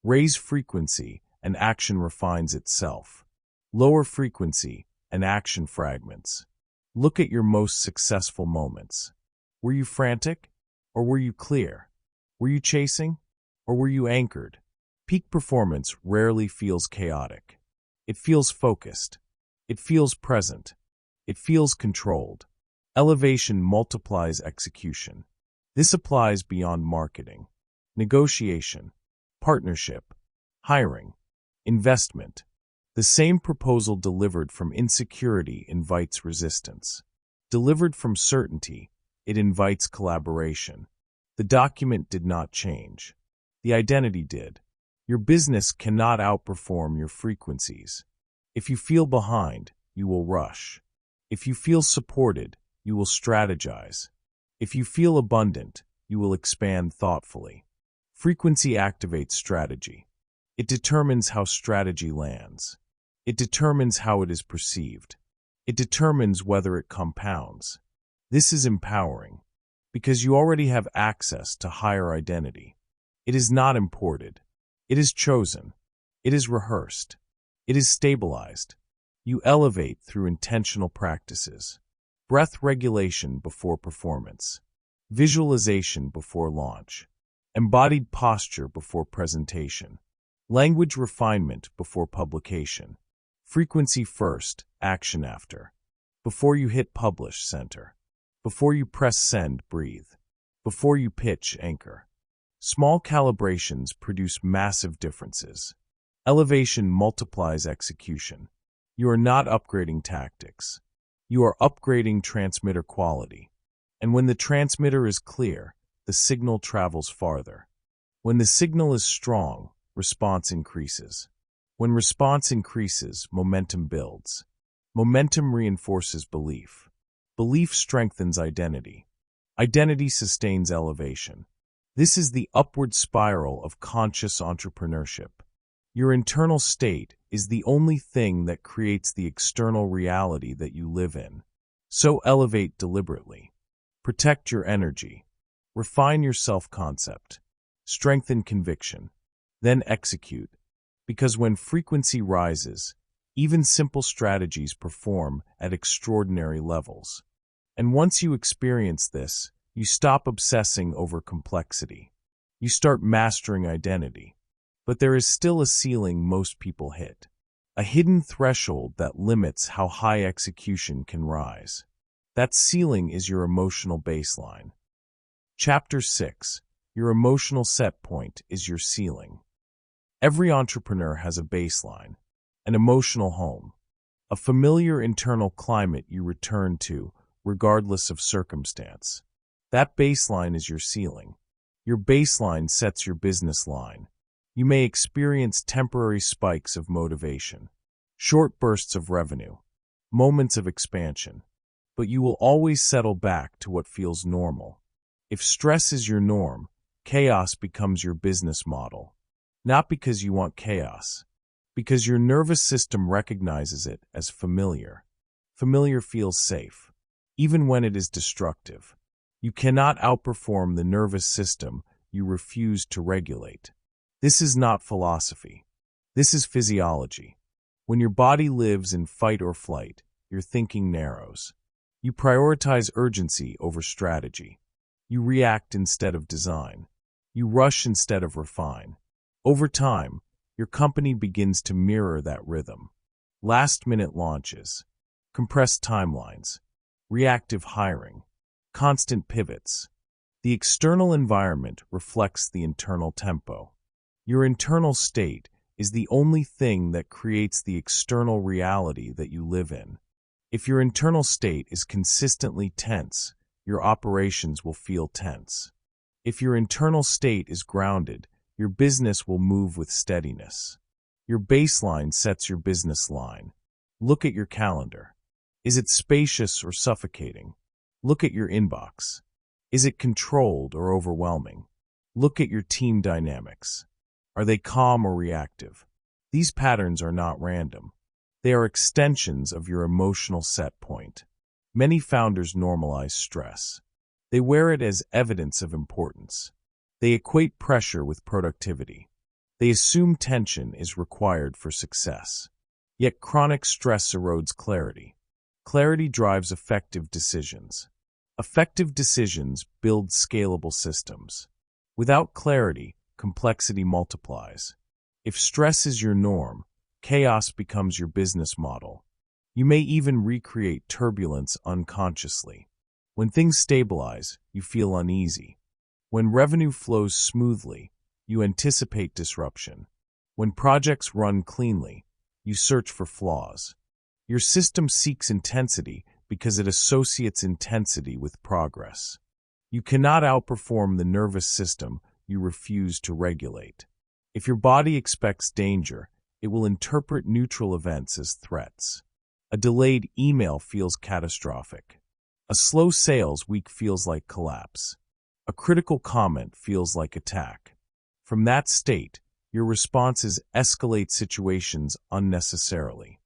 Raise frequency, and action refines itself. Lower frequency, and action fragments. Look at your most successful moments. Were you frantic, or were you clear? Were you chasing, or were you anchored? Peak performance rarely feels chaotic. It feels focused. It feels present. It feels controlled. Elevation multiplies execution. This applies beyond marketing, negotiation, partnership, hiring, investment. The same proposal delivered from insecurity invites resistance. Delivered from certainty, it invites collaboration. The document did not change. The identity did. Your business cannot outperform your frequencies. If you feel behind, you will rush. If you feel supported, you will strategize. If you feel abundant, you will expand thoughtfully. Frequency activates strategy. It determines how strategy lands. It determines how it is perceived. It determines whether it compounds. This is empowering, because you already have access to higher identity. It is not imported. It is chosen. It is rehearsed. It is stabilized. You elevate through intentional practices. Breath regulation before performance. Visualization before launch. Embodied posture before presentation. Language refinement before publication. Frequency first, action after. Before you hit publish, center. Before you press send, breathe. Before you pitch, anchor. Small calibrations produce massive differences. Elevation multiplies execution. You are not upgrading tactics. You are upgrading transmitter quality. And when the transmitter is clear, the signal travels farther. When the signal is strong, response increases. When response increases, momentum builds. Momentum reinforces belief. Belief strengthens identity. Identity sustains elevation. This is the upward spiral of conscious entrepreneurship. Your internal state is the only thing that creates the external reality that you live in. So elevate deliberately. Protect your energy. Refine your self-concept. Strengthen conviction. Then execute. Because when frequency rises, even simple strategies perform at extraordinary levels. And once you experience this, you stop obsessing over complexity. You start mastering identity. But there is still a ceiling most people hit. A hidden threshold that limits how high execution can rise. That ceiling is your emotional baseline. Chapter 6. Your emotional set point is your ceiling. Every entrepreneur has a baseline, an emotional home, a familiar internal climate you return to regardless of circumstance. That baseline is your ceiling. Your baseline sets your business line. You may experience temporary spikes of motivation, short bursts of revenue, moments of expansion, but you will always settle back to what feels normal. If stress is your norm, chaos becomes your business model. Not because you want chaos, because your nervous system recognizes it as familiar. Familiar feels safe, even when it is destructive. You cannot outperform the nervous system you refuse to regulate. This is not philosophy. This is physiology. When your body lives in fight or flight, your thinking narrows. You prioritize urgency over strategy. You react instead of design. You rush instead of refine. Over time, your company begins to mirror that rhythm. Last-minute launches, compressed timelines, reactive hiring, constant pivots. The external environment reflects the internal tempo. Your internal state is the only thing that creates the external reality that you live in. If your internal state is consistently tense, your operations will feel tense. If your internal state is grounded, your business will move with steadiness. Your baseline sets your business line. Look at your calendar. Is it spacious or suffocating? Look at your inbox. Is it controlled or overwhelming? Look at your team dynamics. Are they calm or reactive? These patterns are not random. They are extensions of your emotional set point. Many founders normalize stress. They wear it as evidence of importance. They equate pressure with productivity. They assume tension is required for success. Yet chronic stress erodes clarity. Clarity drives effective decisions. Effective decisions build scalable systems. Without clarity, complexity multiplies. If stress is your norm, chaos becomes your business model. You may even recreate turbulence unconsciously. When things stabilize, you feel uneasy. When revenue flows smoothly, you anticipate disruption. When projects run cleanly, you search for flaws. Your system seeks intensity because it associates intensity with progress. You cannot outperform the nervous system you refuse to regulate. If your body expects danger, it will interpret neutral events as threats. A delayed email feels catastrophic. A slow sales week feels like collapse. A critical comment feels like attack. From that state, your responses escalate situations unnecessarily.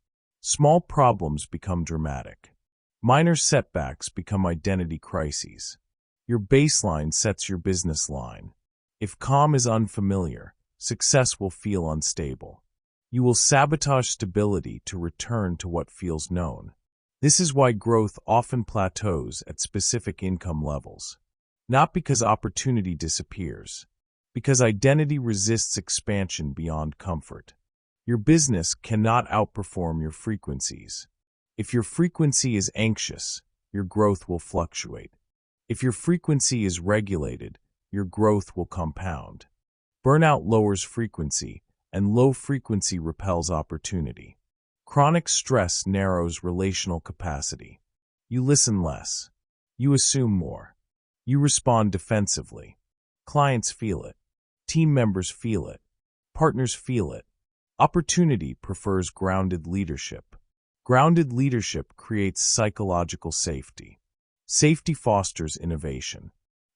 Small problems become dramatic. Minor setbacks become identity crises. Your baseline sets your business line. If calm is unfamiliar, success will feel unstable. You will sabotage stability to return to what feels known. This is why growth often plateaus at specific income levels. Not because opportunity disappears, because identity resists expansion beyond comfort. Your business cannot outperform your frequencies. If your frequency is anxious, your growth will fluctuate. If your frequency is regulated, your growth will compound. Burnout lowers frequency, and low frequency repels opportunity. Chronic stress narrows relational capacity. You listen less. You assume more. You respond defensively. Clients feel it. Team members feel it. Partners feel it. Opportunity prefers grounded leadership. Grounded leadership creates psychological safety. Safety fosters innovation.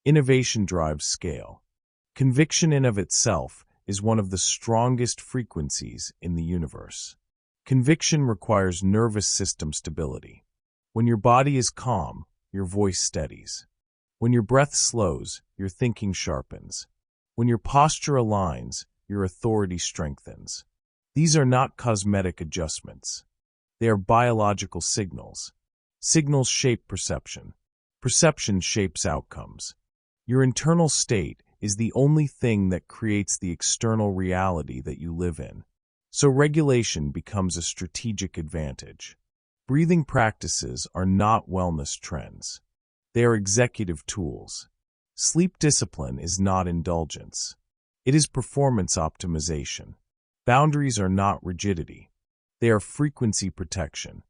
Innovation drives scale. Conviction in of itself is one of the strongest frequencies in the universe. Conviction requires nervous system stability. When your body is calm, your voice steadies. When your breath slows, your thinking sharpens. When your posture aligns, your authority strengthens. These are not cosmetic adjustments. They are biological signals. Signals shape perception. Perception shapes outcomes. Your internal state is the only thing that creates the external reality that you live in. So regulation becomes a strategic advantage. Breathing practices are not wellness trends. They are executive tools. Sleep discipline is not indulgence. It is performance optimization. Boundaries are not rigidity. They are frequency protection.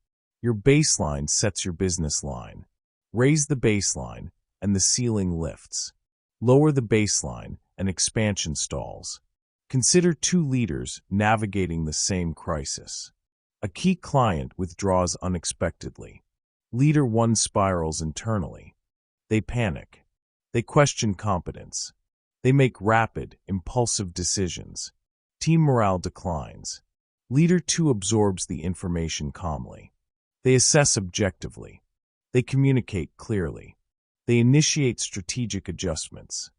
Your baseline sets your business line. Raise the baseline, and the ceiling lifts. Lower the baseline, and expansion stalls. Consider two leaders navigating the same crisis. A key client withdraws unexpectedly. Leader 1 spirals internally. They panic. They question competence. They make rapid, impulsive decisions. Team morale declines. Leader 2 absorbs the information calmly. They assess objectively. They communicate clearly. They initiate strategic adjustments.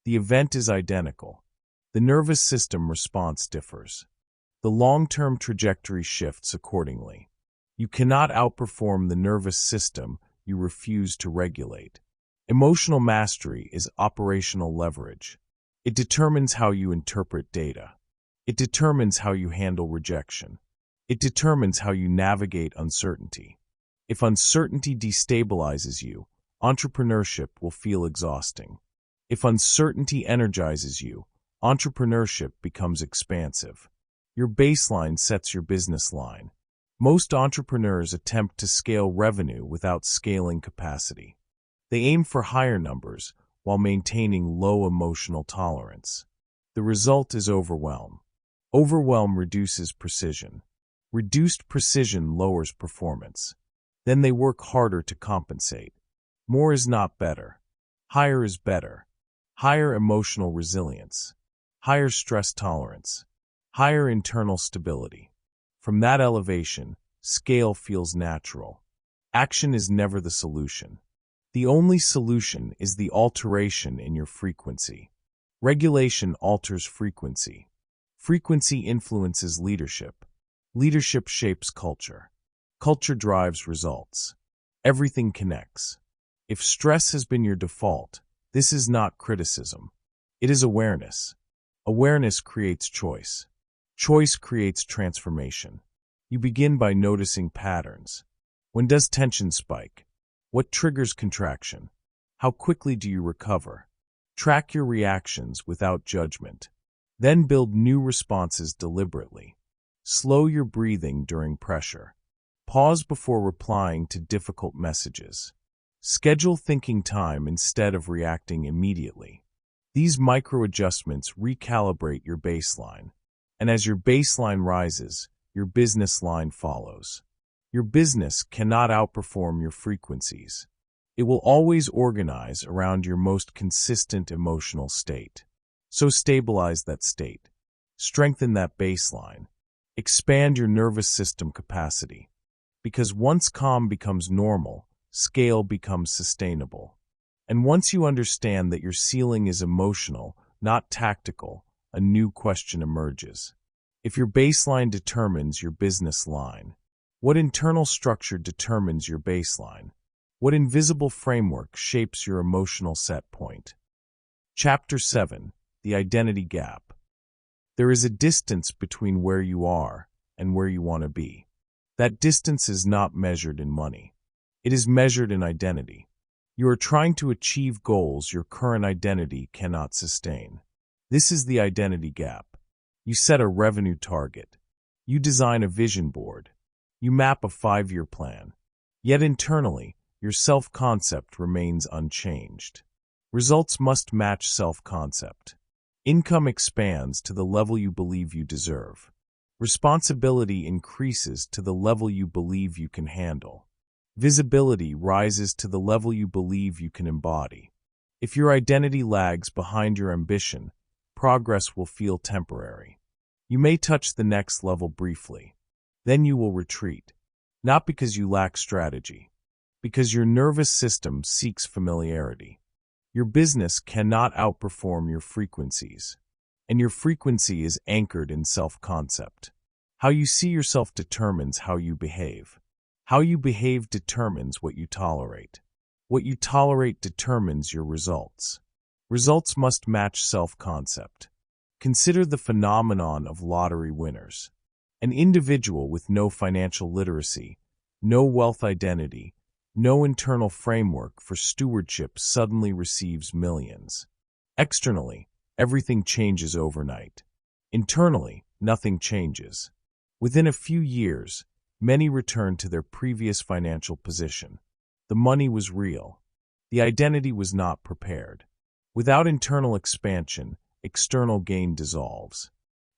The event is identical. The nervous system response differs. The long-term trajectory shifts accordingly. You cannot outperform the nervous system you refuse to regulate. Emotional mastery is operational leverage. It determines how you interpret data. It determines how you handle rejection. It determines how you navigate uncertainty. If uncertainty destabilizes you, entrepreneurship will feel exhausting. If uncertainty energizes you, entrepreneurship becomes expansive. Your baseline sets your business line. Most entrepreneurs attempt to scale revenue without scaling capacity. They aim for higher numbers while maintaining low emotional tolerance. The result is overwhelm. Overwhelm reduces precision. Reduced precision lowers performance. Then they work harder to compensate. More is not better. Higher is better. Higher emotional resilience. Higher stress tolerance. Higher internal stability. From that elevation, scale feels natural. Action is never the solution. The only solution is the alteration in your frequency. Regulation alters frequency. Frequency influences leadership. Leadership shapes culture. Culture drives results. Everything connects. If stress has been your default, this is not criticism. It is awareness. Awareness creates choice. Choice creates transformation. You begin by noticing patterns. When does tension spike? What triggers contraction? How quickly do you recover? Track your reactions without judgment. Then build new responses deliberately. Slow your breathing during pressure. Pause before replying to difficult messages. Schedule thinking time instead of reacting immediately. These micro-adjustments recalibrate your baseline. And as your baseline rises, your business line follows. Your business cannot outperform your frequencies. It will always organize around your most consistent emotional state. So stabilize that state. Strengthen that baseline. Expand your nervous system capacity. Because once calm becomes normal, scale becomes sustainable. And once you understand that your ceiling is emotional, not tactical, a new question emerges. If your baseline determines your business line, what internal structure determines your baseline? What invisible framework shapes your emotional set point? Chapter 7: The Identity Gap. There is a distance between where you are and where you want to be. That distance is not measured in money. It is measured in identity. You are trying to achieve goals your current identity cannot sustain. This is the identity gap. You set a revenue target. You design a vision board. You map a 5-year plan. Yet internally, your self-concept remains unchanged. Results must match self-concept. Income expands to the level you believe you deserve. Responsibility increases to the level you believe you can handle. Visibility rises to the level you believe you can embody. If your identity lags behind your ambition, progress will feel temporary. You may touch the next level briefly. Then you will retreat. Not because you lack strategy, because your nervous system seeks familiarity. Your business cannot outperform your frequencies, and your frequency is anchored in self-concept. How you see yourself determines how you behave. How you behave determines what you tolerate. What you tolerate determines your results. Results must match self-concept. Consider the phenomenon of lottery winners. An individual with no financial literacy, no wealth identity, no internal framework for stewardship suddenly receives millions. Externally, everything changes overnight. Internally, nothing changes. Within a few years, many return to their previous financial position. The money was real. The identity was not prepared. Without internal expansion, external gain dissolves.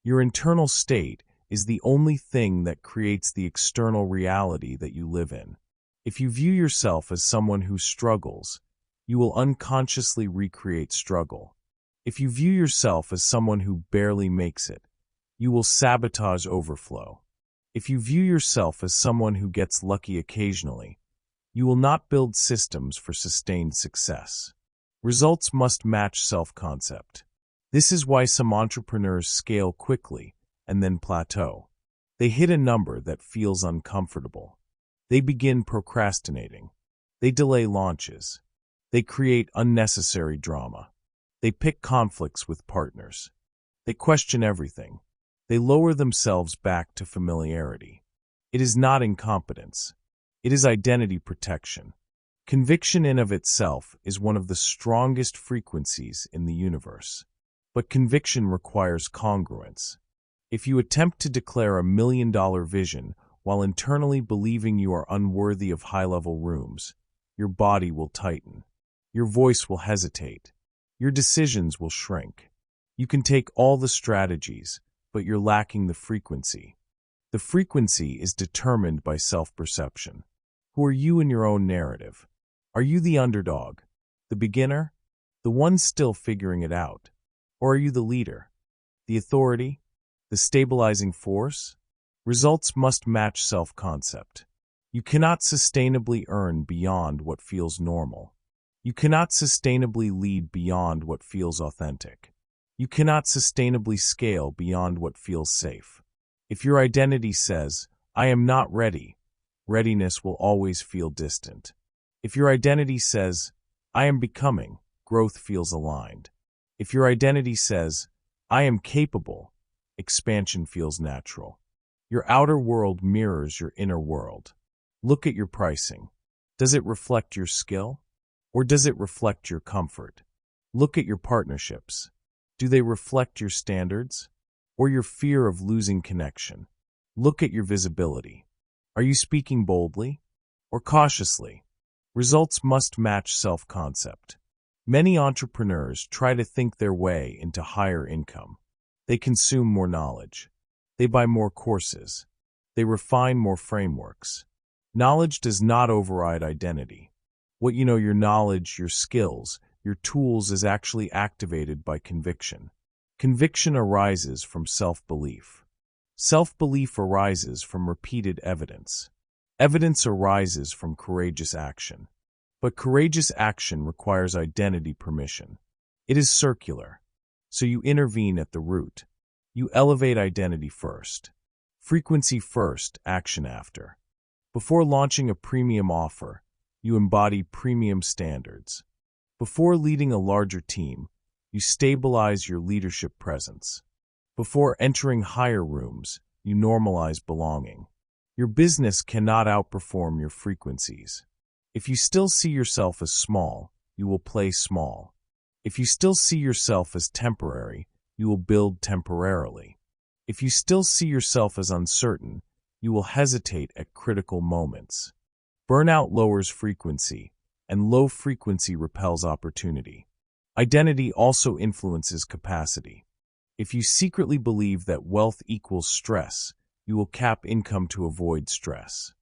Your internal state is the only thing that creates the external reality that you live in. If you view yourself as someone who struggles, you will unconsciously recreate struggle. If you view yourself as someone who barely makes it, you will sabotage overflow. If you view yourself as someone who gets lucky occasionally, you will not build systems for sustained success. Results must match self-concept. This is why some entrepreneurs scale quickly and then plateau. They hit a number that feels uncomfortable. They begin procrastinating. They delay launches. They create unnecessary drama. They pick conflicts with partners. They question everything. They lower themselves back to familiarity. It is not incompetence. It is identity protection. Conviction in of itself is one of the strongest frequencies in the universe. But conviction requires congruence. If you attempt to declare $1 million vision while internally believing you are unworthy of high-level rooms, your body will tighten. Your voice will hesitate. Your decisions will shrink. You can take all the strategies, but you're lacking the frequency. The frequency is determined by self-perception. Who are you in your own narrative? Are you the underdog, the beginner, the one still figuring it out? Or are you the leader, the authority, the stabilizing force? Results must match self-concept. You cannot sustainably earn beyond what feels normal. You cannot sustainably lead beyond what feels authentic. You cannot sustainably scale beyond what feels safe. If your identity says, "I am not ready," readiness will always feel distant. If your identity says, "I am becoming," growth feels aligned. If your identity says, "I am capable," expansion feels natural. Your outer world mirrors your inner world. Look at your pricing. Does it reflect your skill? Or does it reflect your comfort? Look at your partnerships. Do they reflect your standards? Or your fear of losing connection? Look at your visibility. Are you speaking boldly? Or cautiously? Results must match self-concept. Many entrepreneurs try to think their way into higher income. They consume more knowledge. They buy more courses. They refine more frameworks. Knowledge does not override identity. What you know, your knowledge, your skills, your tools is actually activated by conviction. Conviction arises from self-belief. Self-belief arises from repeated evidence. Evidence arises from courageous action. But courageous action requires identity permission. It is circular. So you intervene at the root. You elevate identity first. Frequency first, action after. Before launching a premium offer, you embody premium standards. Before leading a larger team, you stabilize your leadership presence. Before entering higher rooms, you normalize belonging. Your business cannot outperform your frequencies. If you still see yourself as small, you will play small. If you still see yourself as temporary, you will build temporarily. If you still see yourself as uncertain, you will hesitate at critical moments. Burnout lowers frequency, and low frequency repels opportunity. Identity also influences capacity. If you secretly believe that wealth equals stress, you will cap income to avoid stress.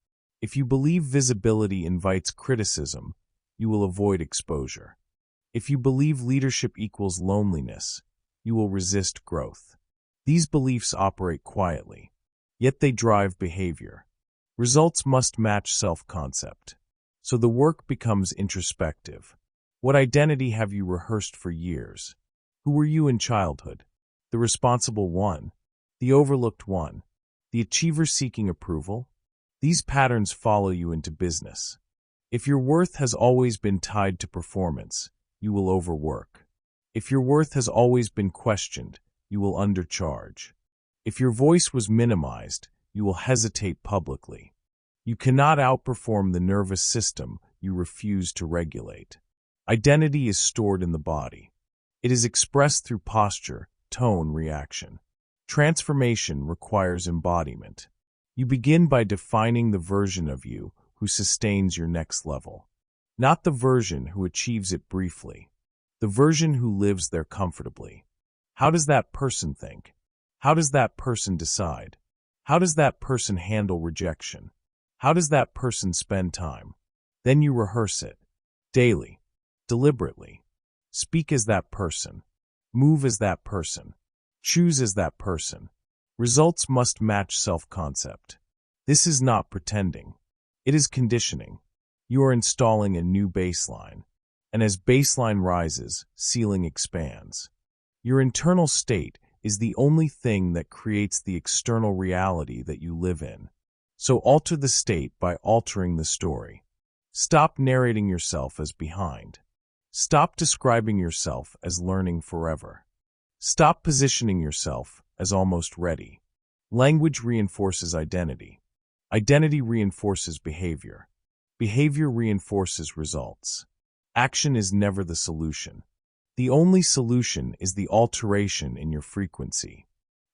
If you believe visibility invites criticism, you will avoid exposure. If you believe leadership equals loneliness, you will resist growth. These beliefs operate quietly, yet they drive behavior. Results must match self-concept. So the work becomes introspective. What identity have you rehearsed for years? Who were you in childhood? The responsible one? The overlooked one? The achiever seeking approval? These patterns follow you into business. If your worth has always been tied to performance, you will overwork. If your worth has always been questioned, you will undercharge. If your voice was minimized, you will hesitate publicly. You cannot outperform the nervous system you refuse to regulate. Identity is stored in the body. It is expressed through posture, tone, reaction. Transformation requires embodiment. You begin by defining the version of you who sustains your next level. Not the version who achieves it briefly. The version who lives there comfortably. How does that person think? How does that person decide? How does that person handle rejection? How does that person spend time? Then you rehearse it. Daily. Deliberately. Speak as that person. Move as that person. Choose as that person. Results must match self-concept. This is not pretending. It is conditioning. You are installing a new baseline. And as baseline rises, ceiling expands. Your internal state is the only thing that creates the external reality that you live in. So alter the state by altering the story. Stop narrating yourself as behind. Stop describing yourself as learning forever. Stop positioning yourself as almost ready. Language reinforces identity. Identity reinforces behavior. Behavior reinforces results. Action is never the solution. The only solution is the alteration in your frequency.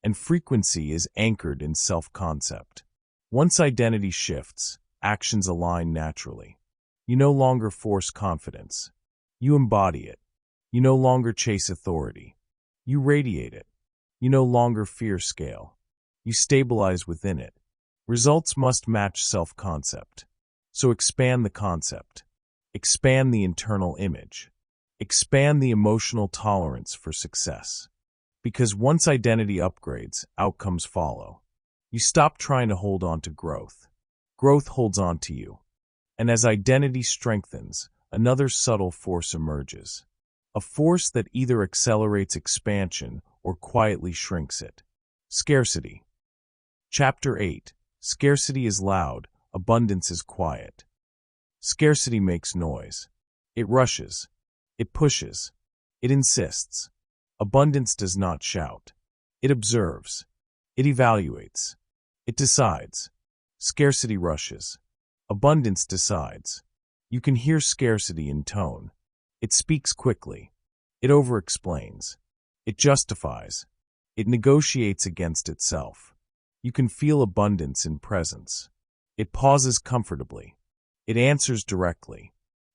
And frequency is anchored in self-concept. Once identity shifts, actions align naturally. You no longer force confidence. You embody it. You no longer chase authority. You radiate it. You no longer fear scale. You stabilize within it. Results must match self-concept. So expand the concept. Expand the internal image. Expand the emotional tolerance for success. Because once identity upgrades, outcomes follow. You stop trying to hold on to growth. Growth holds on to you. And as identity strengthens, another subtle force emerges. A force that either accelerates expansion or quietly shrinks it. Scarcity. Chapter 8. Scarcity is loud, abundance is quiet. Scarcity makes noise. It rushes. It pushes. It insists. Abundance does not shout. It observes. It evaluates. It decides. Scarcity rushes. Abundance decides. You can hear scarcity in tone. It speaks quickly. It over-explains. It justifies. It negotiates against itself. You can feel abundance in presence. It pauses comfortably. It answers directly.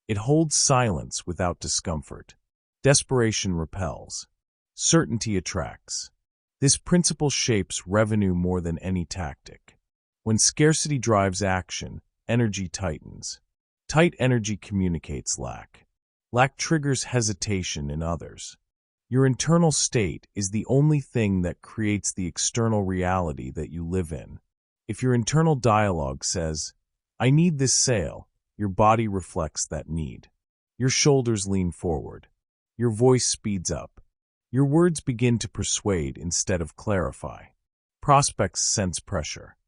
It holds silence without discomfort. Desperation repels. Certainty attracts. This principle shapes revenue more than any tactic. When scarcity drives action, energy tightens. Tight energy communicates lack. Lack triggers hesitation in others. Your internal state is the only thing that creates the external reality that you live in. If your internal dialogue says, "I need this sale," your body reflects that need. Your shoulders lean forward. Your voice speeds up. Your words begin to persuade instead of clarify. Prospects sense pressure.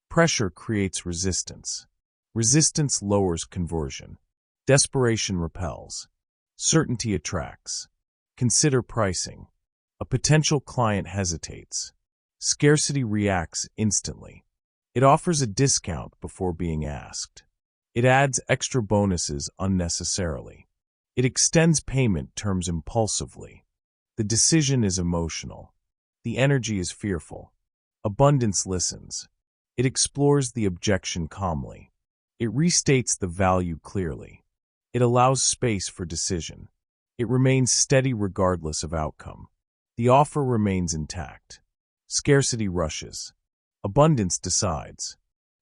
Pressure creates resistance. Resistance lowers conversion. Desperation repels. Certainty attracts. Consider pricing. A potential client hesitates. Scarcity reacts instantly. It offers a discount before being asked. It adds extra bonuses unnecessarily. It extends payment terms impulsively. The decision is emotional. The energy is fearful. Abundance listens. It explores the objection calmly. It restates the value clearly. It allows space for decision. It remains steady regardless of outcome. The offer remains intact. Scarcity rushes. Abundance decides.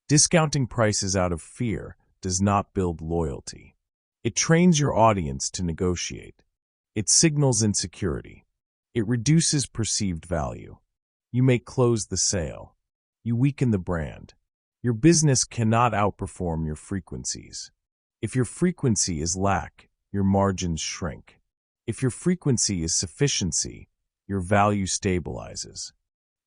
Discounting prices out of fear does not build loyalty. It trains your audience to negotiate. It signals insecurity. It reduces perceived value. You may close the sale. You weaken the brand. Your business cannot outperform your frequencies. If your frequency is lack, your margins shrink. If your frequency is sufficiency, your value stabilizes.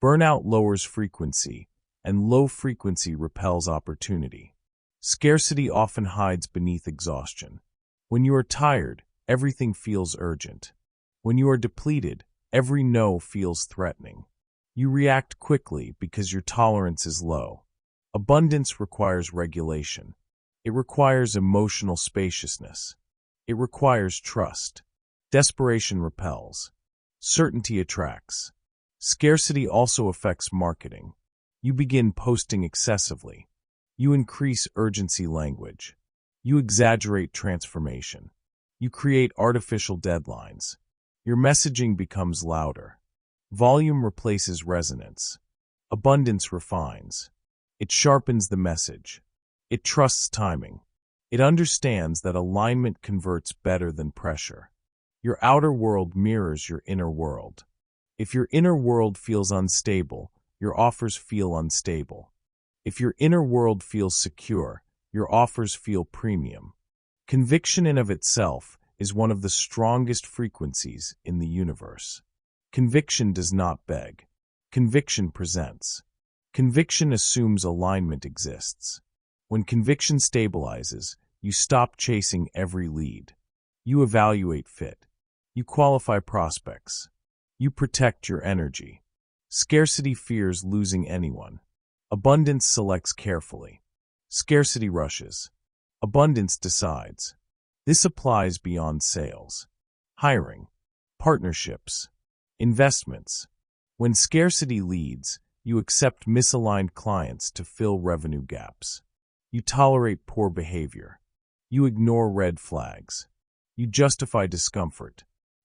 Burnout lowers frequency, and low frequency repels opportunity. Scarcity often hides beneath exhaustion. When you are tired, everything feels urgent. When you are depleted, every no feels threatening. You react quickly because your tolerance is low. Abundance requires regulation. It requires emotional spaciousness. It requires trust. Desperation repels. Certainty attracts. Scarcity also affects marketing. You begin posting excessively. You increase urgency language. You exaggerate transformation. You create artificial deadlines. Your messaging becomes louder. Volume replaces resonance. Abundance refines. It sharpens the message. It trusts timing. It understands that alignment converts better than pressure. Your outer world mirrors your inner world. If your inner world feels unstable, your offers feel unstable. If your inner world feels secure, your offers feel premium. Conviction in of itself is one of the strongest frequencies in the universe. Conviction does not beg. Conviction presents. Conviction assumes alignment exists. When conviction stabilizes, you stop chasing every lead. You evaluate fit. You qualify prospects. You protect your energy. Scarcity fears losing anyone. Abundance selects carefully. Scarcity rushes. Abundance decides. This applies beyond sales, hiring, partnerships, investments. When scarcity leads, you accept misaligned clients to fill revenue gaps. You tolerate poor behavior. You ignore red flags. You justify discomfort.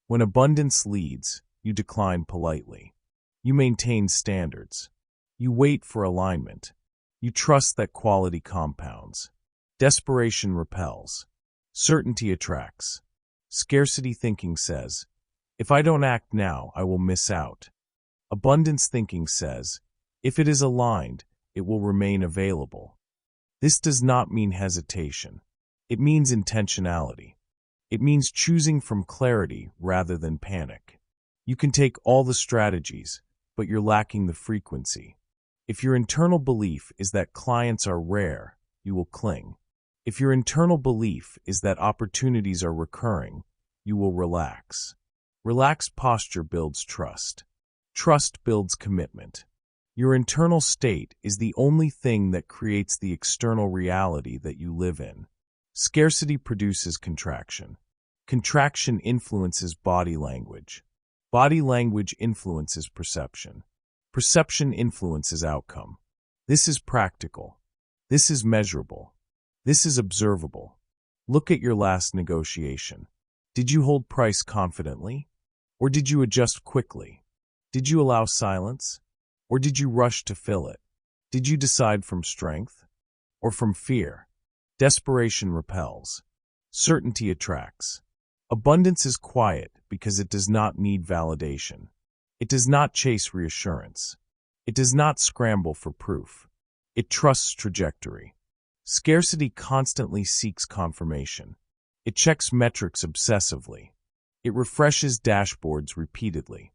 When abundance leads, you decline politely. You maintain standards. You wait for alignment. You trust that quality compounds. Desperation repels. Certainty attracts. Scarcity thinking says, "If I don't act now, I will miss out." Abundance thinking says, "If it is aligned, it will remain available." This does not mean hesitation. It means intentionality. It means choosing from clarity rather than panic. You can take all the strategies, but you're lacking the frequency. If your internal belief is that clients are rare, you will cling. If your internal belief is that opportunities are recurring, you will relax. Relaxed posture builds trust. Trust builds commitment. Your internal state is the only thing that creates the external reality that you live in. Scarcity produces contraction. Contraction influences body language. Body language influences perception. Perception influences outcome. This is practical. This is measurable. This is observable. Look at your last negotiation. Did you hold price confidently? Or did you adjust quickly? Did you allow silence? Or did you rush to fill it? Did you decide from strength? Or from fear? Desperation repels. Certainty attracts. Abundance is quiet because it does not need validation. It does not chase reassurance. It does not scramble for proof. It trusts trajectory. Scarcity constantly seeks confirmation. It checks metrics obsessively. It refreshes dashboards repeatedly.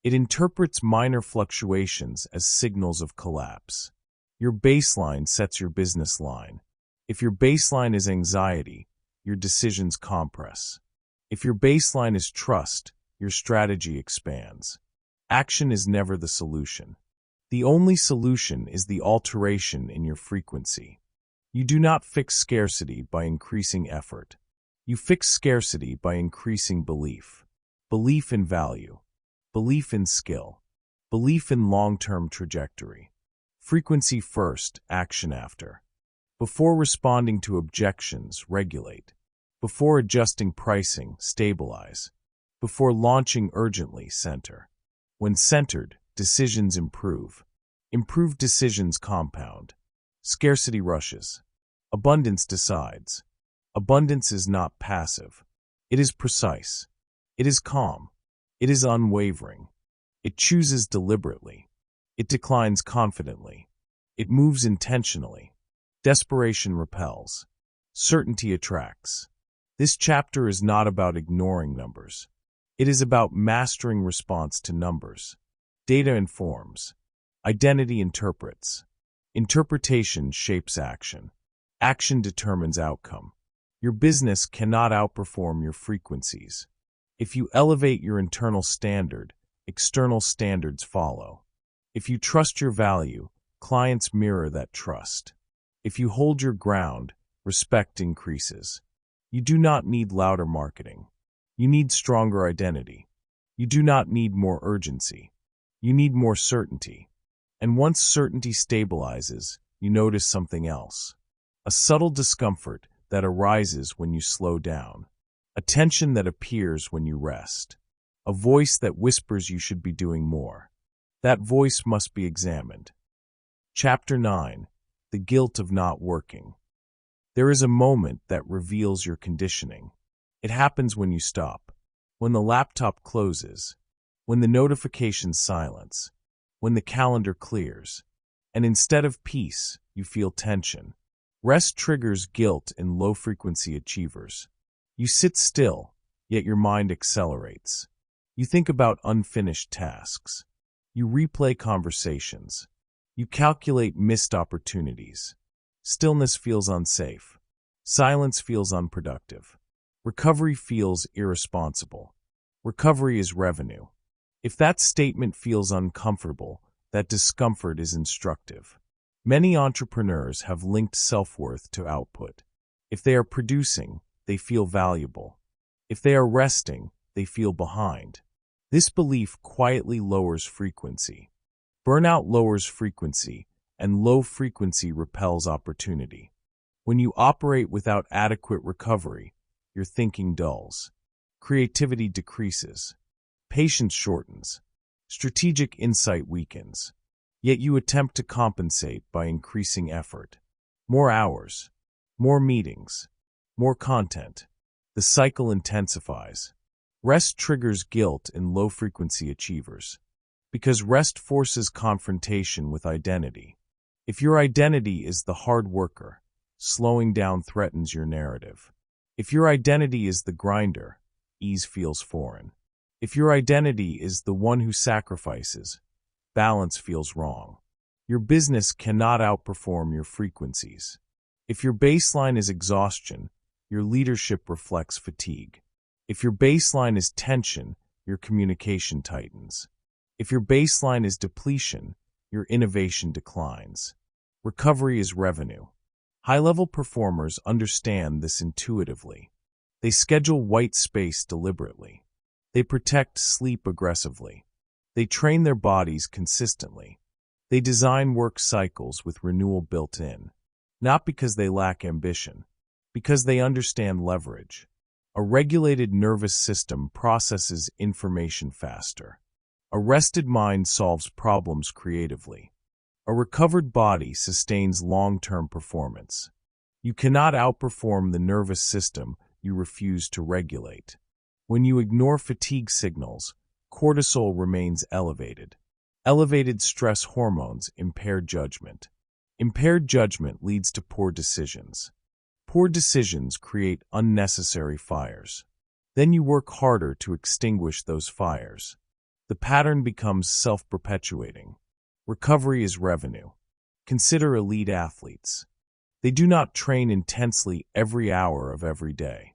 It interprets minor fluctuations as signals of collapse. Your baseline sets your business line. If your baseline is anxiety, your decisions compress. If your baseline is trust, your strategy expands. Action is never the solution. The only solution is the alteration in your frequency. You do not fix scarcity by increasing effort. You fix scarcity by increasing belief. Belief in value. Belief in skill. Belief in long-term trajectory. Frequency first, action after. Before responding to objections, regulate. Before adjusting pricing, stabilize. Before launching urgently, center. When centered, decisions improve. Improved decisions compound. Scarcity rushes. Abundance decides. Abundance is not passive. It is precise. It is calm. It is unwavering. It chooses deliberately. It declines confidently. It moves intentionally. Desperation repels. Certainty attracts. This chapter is not about ignoring numbers. It is about mastering response to numbers. Data informs. Identity interprets. Interpretation shapes action. Action determines outcome. Your business cannot outperform your frequencies. If you elevate your internal standard, external standards follow. If you trust your value, clients mirror that trust. If you hold your ground, respect increases. You do not need louder marketing. You need stronger identity. You do not need more urgency. You need more certainty. And once certainty stabilizes, you notice something else. A subtle discomfort that arises when you slow down. A tension that appears when you rest. A voice that whispers you should be doing more. That voice must be examined. Chapter 9. The Guilt of Not Working. There is a moment that reveals your conditioning. It happens when you stop. When the laptop closes. When the notifications silence. When the calendar clears. And instead of peace, you feel tension. Rest triggers guilt in low-frequency achievers. You sit still, yet your mind accelerates. You think about unfinished tasks. You replay conversations. You calculate missed opportunities. Stillness feels unsafe. Silence feels unproductive. Recovery feels irresponsible. Recovery is revenue. If that statement feels uncomfortable, that discomfort is instructive. Many entrepreneurs have linked self-worth to output. If they are producing, they feel valuable. If they are resting, they feel behind. This belief quietly lowers frequency. Burnout lowers frequency, and low frequency repels opportunity. When you operate without adequate recovery, your thinking dulls. Creativity decreases. Patience shortens. Strategic insight weakens. Yet you attempt to compensate by increasing effort. More hours. More meetings. More content. The cycle intensifies. Rest triggers guilt in low-frequency achievers. Because rest forces confrontation with identity. If your identity is the hard worker, slowing down threatens your narrative. If your identity is the grinder, ease feels foreign. If your identity is the one who sacrifices, balance feels wrong. Your business cannot outperform your frequencies. If your baseline is exhaustion, your leadership reflects fatigue. If your baseline is tension, your communication tightens. If your baseline is depletion, your innovation declines. Recovery is revenue. High-level performers understand this intuitively. They schedule white space deliberately. They protect sleep aggressively. They train their bodies consistently. They design work cycles with renewal built in. Not because they lack ambition, because they understand leverage. A regulated nervous system processes information faster. A rested mind solves problems creatively. A recovered body sustains long-term performance. You cannot outperform the nervous system you refuse to regulate. When you ignore fatigue signals, cortisol remains elevated. Elevated stress hormones impair judgment. Impaired judgment leads to poor decisions. Poor decisions create unnecessary fires. Then you work harder to extinguish those fires. The pattern becomes self-perpetuating. Recovery is revenue. Consider elite athletes. They do not train intensely every hour of every day.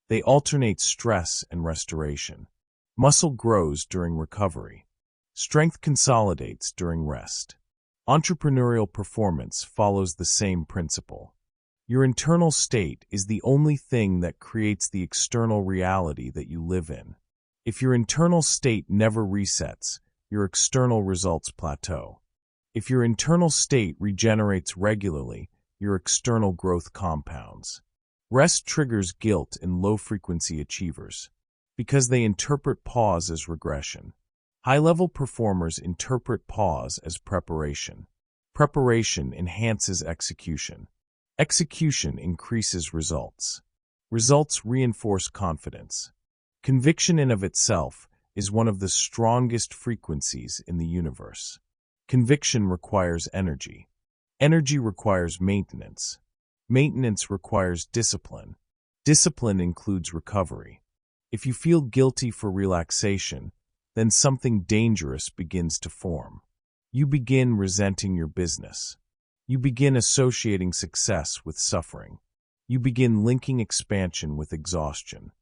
They alternate stress and restoration. Muscle grows during recovery. Strength consolidates during rest. Entrepreneurial performance follows the same principle. Your internal state is the only thing that creates the external reality that you live in. If your internal state never resets, your external results plateau. If your internal state regenerates regularly, your external growth compounds. Rest triggers guilt in low-frequency achievers because they interpret pause as regression. High-level performers interpret pause as preparation. Preparation enhances execution. Execution increases results. Results reinforce confidence. Conviction in of itself is one of the strongest frequencies in the universe. Conviction requires energy. Energy requires maintenance. Maintenance requires discipline. Discipline includes recovery. If you feel guilty for relaxation, then something dangerous begins to form. You begin resenting your business. You begin associating success with suffering. You begin linking expansion with exhaustion.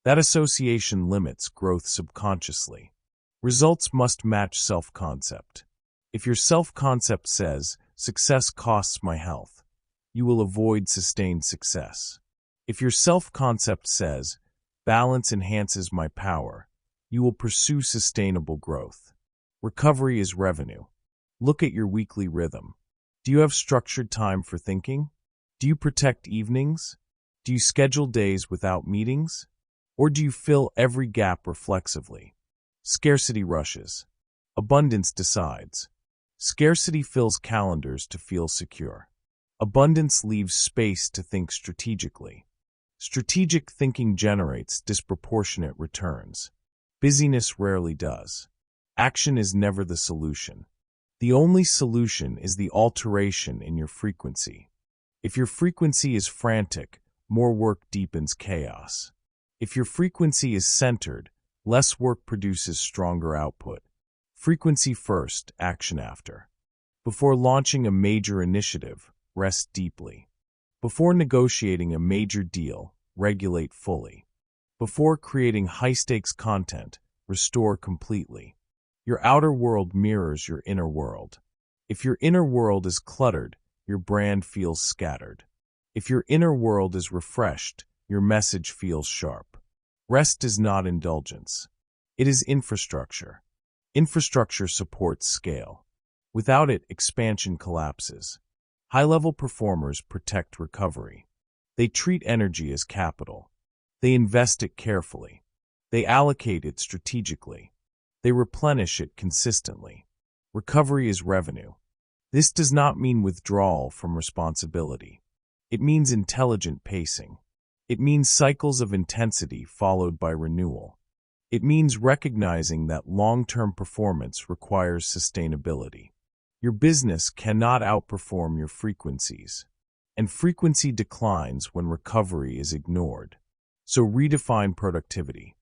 That association limits growth subconsciously. Results must match self-concept. If your self-concept says, "Success costs my health," you will avoid sustained success. If your self-concept says, "Balance enhances my power," you will pursue sustainable growth. Recovery is revenue. Look at your weekly rhythm. Do you have structured time for thinking? Do you protect evenings? Do you schedule days without meetings? Or do you fill every gap reflexively? Scarcity rushes. Abundance decides. Scarcity fills calendars to feel secure. Abundance leaves space to think strategically. Strategic thinking generates disproportionate returns. Busyness rarely does. Action is never the solution. The only solution is the alteration in your frequency. If your frequency is frantic, more work deepens chaos. If your frequency is centered, less work produces stronger output. Frequency first, action after. Before launching a major initiative, rest deeply. Before negotiating a major deal, regulate fully. Before creating high-stakes content, restore completely. Your outer world mirrors your inner world. If your inner world is cluttered, your brand feels scattered. If your inner world is refreshed, your message feels sharp. Rest is not indulgence. It is infrastructure. Infrastructure supports scale. Without it, expansion collapses. High-level performers protect recovery. They treat energy as capital. They invest it carefully. They allocate it strategically. They replenish it consistently. Recovery is revenue. This does not mean withdrawal from responsibility. It means intelligent pacing. It means cycles of intensity followed by renewal. It means recognizing that long-term performance requires sustainability. Your business cannot outperform your frequencies, and frequency declines when recovery is ignored. So redefine productivity.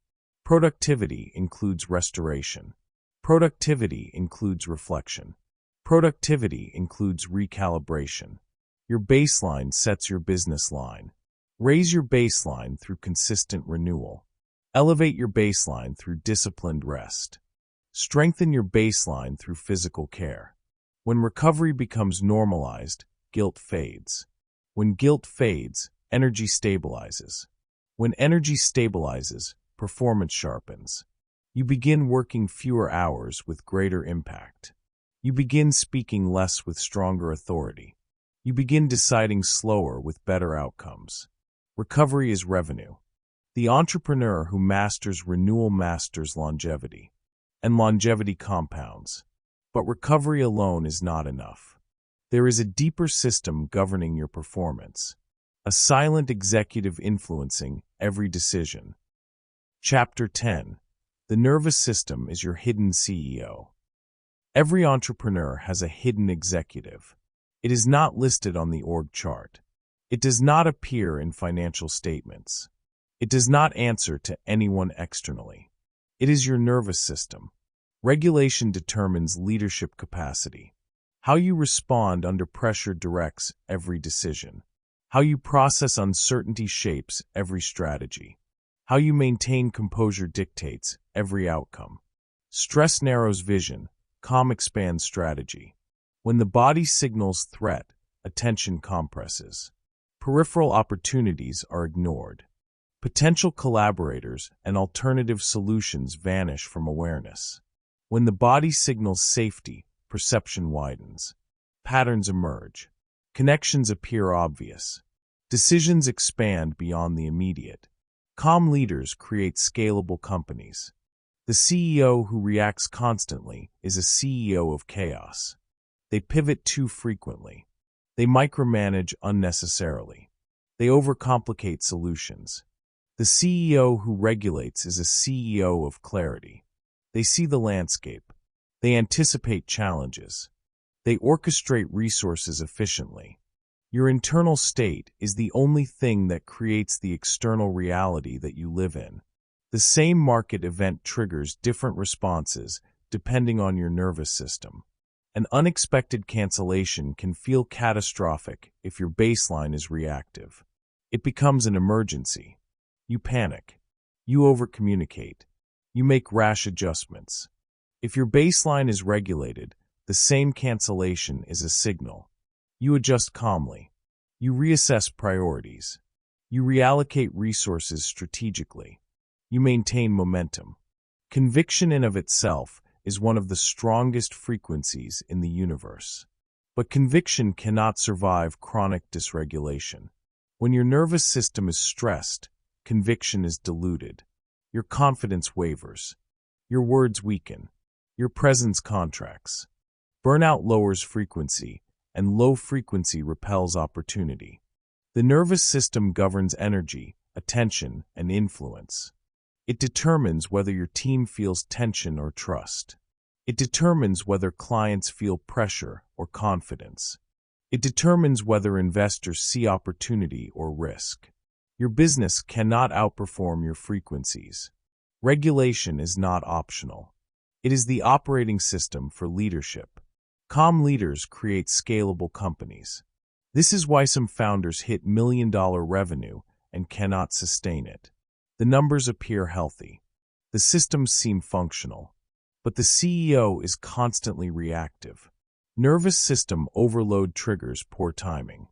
Productivity includes restoration. Productivity includes reflection. Productivity includes recalibration. Your baseline sets your business line. Raise your baseline through consistent renewal. Elevate your baseline through disciplined rest. Strengthen your baseline through physical care. When recovery becomes normalized, guilt fades. When guilt fades, energy stabilizes. When energy stabilizes, performance sharpens. You begin working fewer hours with greater impact. You begin speaking less with stronger authority. You begin deciding slower with better outcomes. Recovery is revenue. The entrepreneur who masters renewal masters longevity, and longevity compounds. But recovery alone is not enough. There is a deeper system governing your performance, a silent executive influencing every decision. Chapter 10. The nervous system is your hidden CEO. Every entrepreneur has a hidden executive. It is not listed on the org chart. It does not appear in financial statements. It does not answer to anyone externally. It is your nervous system. Regulation determines leadership capacity. How you respond under pressure directs every decision. How you process uncertainty shapes every strategy. How you maintain composure dictates every outcome. Stress narrows vision, calm expands strategy. When the body signals threat, attention compresses. Peripheral opportunities are ignored. Potential collaborators and alternative solutions vanish from awareness. When the body signals safety, perception widens. Patterns emerge. Connections appear obvious. Decisions expand beyond the immediate. Calm leaders create scalable companies. The CEO who reacts constantly is a CEO of chaos. They pivot too frequently. They micromanage unnecessarily. They overcomplicate solutions. The CEO who regulates is a CEO of clarity. They see the landscape. They anticipate challenges. They orchestrate resources efficiently. Your internal state is the only thing that creates the external reality that you live in. The same market event triggers different responses depending on your nervous system. An unexpected cancellation can feel catastrophic if your baseline is reactive. It becomes an emergency. You panic. You overcommunicate. You make rash adjustments. If your baseline is regulated, the same cancellation is a signal. You adjust calmly. You reassess priorities. You reallocate resources strategically. You maintain momentum. Conviction in of itself is one of the strongest frequencies in the universe. But conviction cannot survive chronic dysregulation. When your nervous system is stressed, conviction is diluted. Your confidence wavers. Your words weaken. Your presence contracts. Burnout lowers frequency, and low frequency repels opportunity. The nervous system governs energy, attention, and influence. It determines whether your team feels tension or trust. It determines whether clients feel pressure or confidence. It determines whether investors see opportunity or risk. Your business cannot outperform your frequencies. Regulation is not optional. It is the operating system for leadership. Calm leaders create scalable companies. This is why some founders hit million-dollar revenue and cannot sustain it. The numbers appear healthy. The systems seem functional. But the CEO is constantly reactive. Nervous system overload triggers poor timing.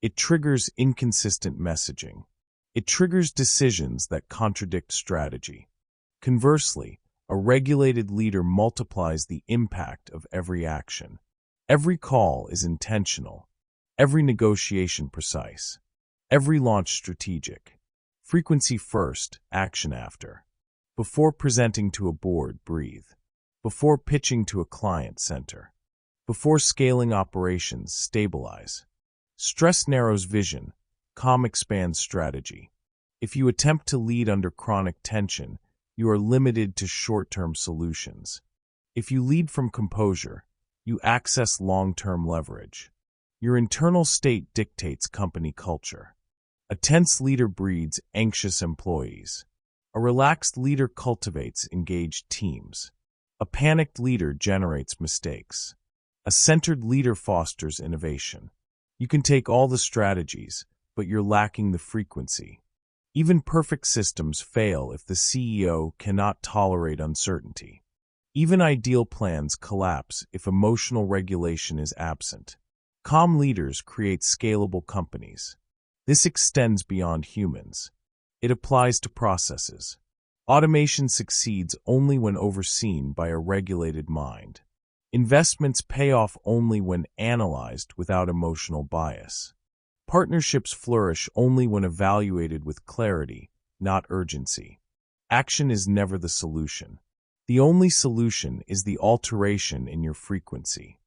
It triggers inconsistent messaging. It triggers decisions that contradict strategy. Conversely, a regulated leader multiplies the impact of every action. Every call is intentional. Every negotiation precise. Every launch strategic. Frequency first, action after. Before presenting to a board, breathe. Before pitching to a client, center. Before scaling operations, stabilize. Stress narrows vision. Calm expands strategy. If you attempt to lead under chronic tension, you are limited to short-term solutions. If you lead from composure, you access long-term leverage. Your internal state dictates company culture. A tense leader breeds anxious employees. A relaxed leader cultivates engaged teams. A panicked leader generates mistakes. A centered leader fosters innovation. You can take all the strategies, but you're lacking the frequency. Even perfect systems fail if the CEO cannot tolerate uncertainty. Even ideal plans collapse if emotional regulation is absent. Calm leaders create scalable companies. This extends beyond humans. It applies to processes. Automation succeeds only when overseen by a regulated mind. Investments pay off only when analyzed without emotional bias. Partnerships flourish only when evaluated with clarity, not urgency. Action is never the solution. The only solution is the alteration in your frequency.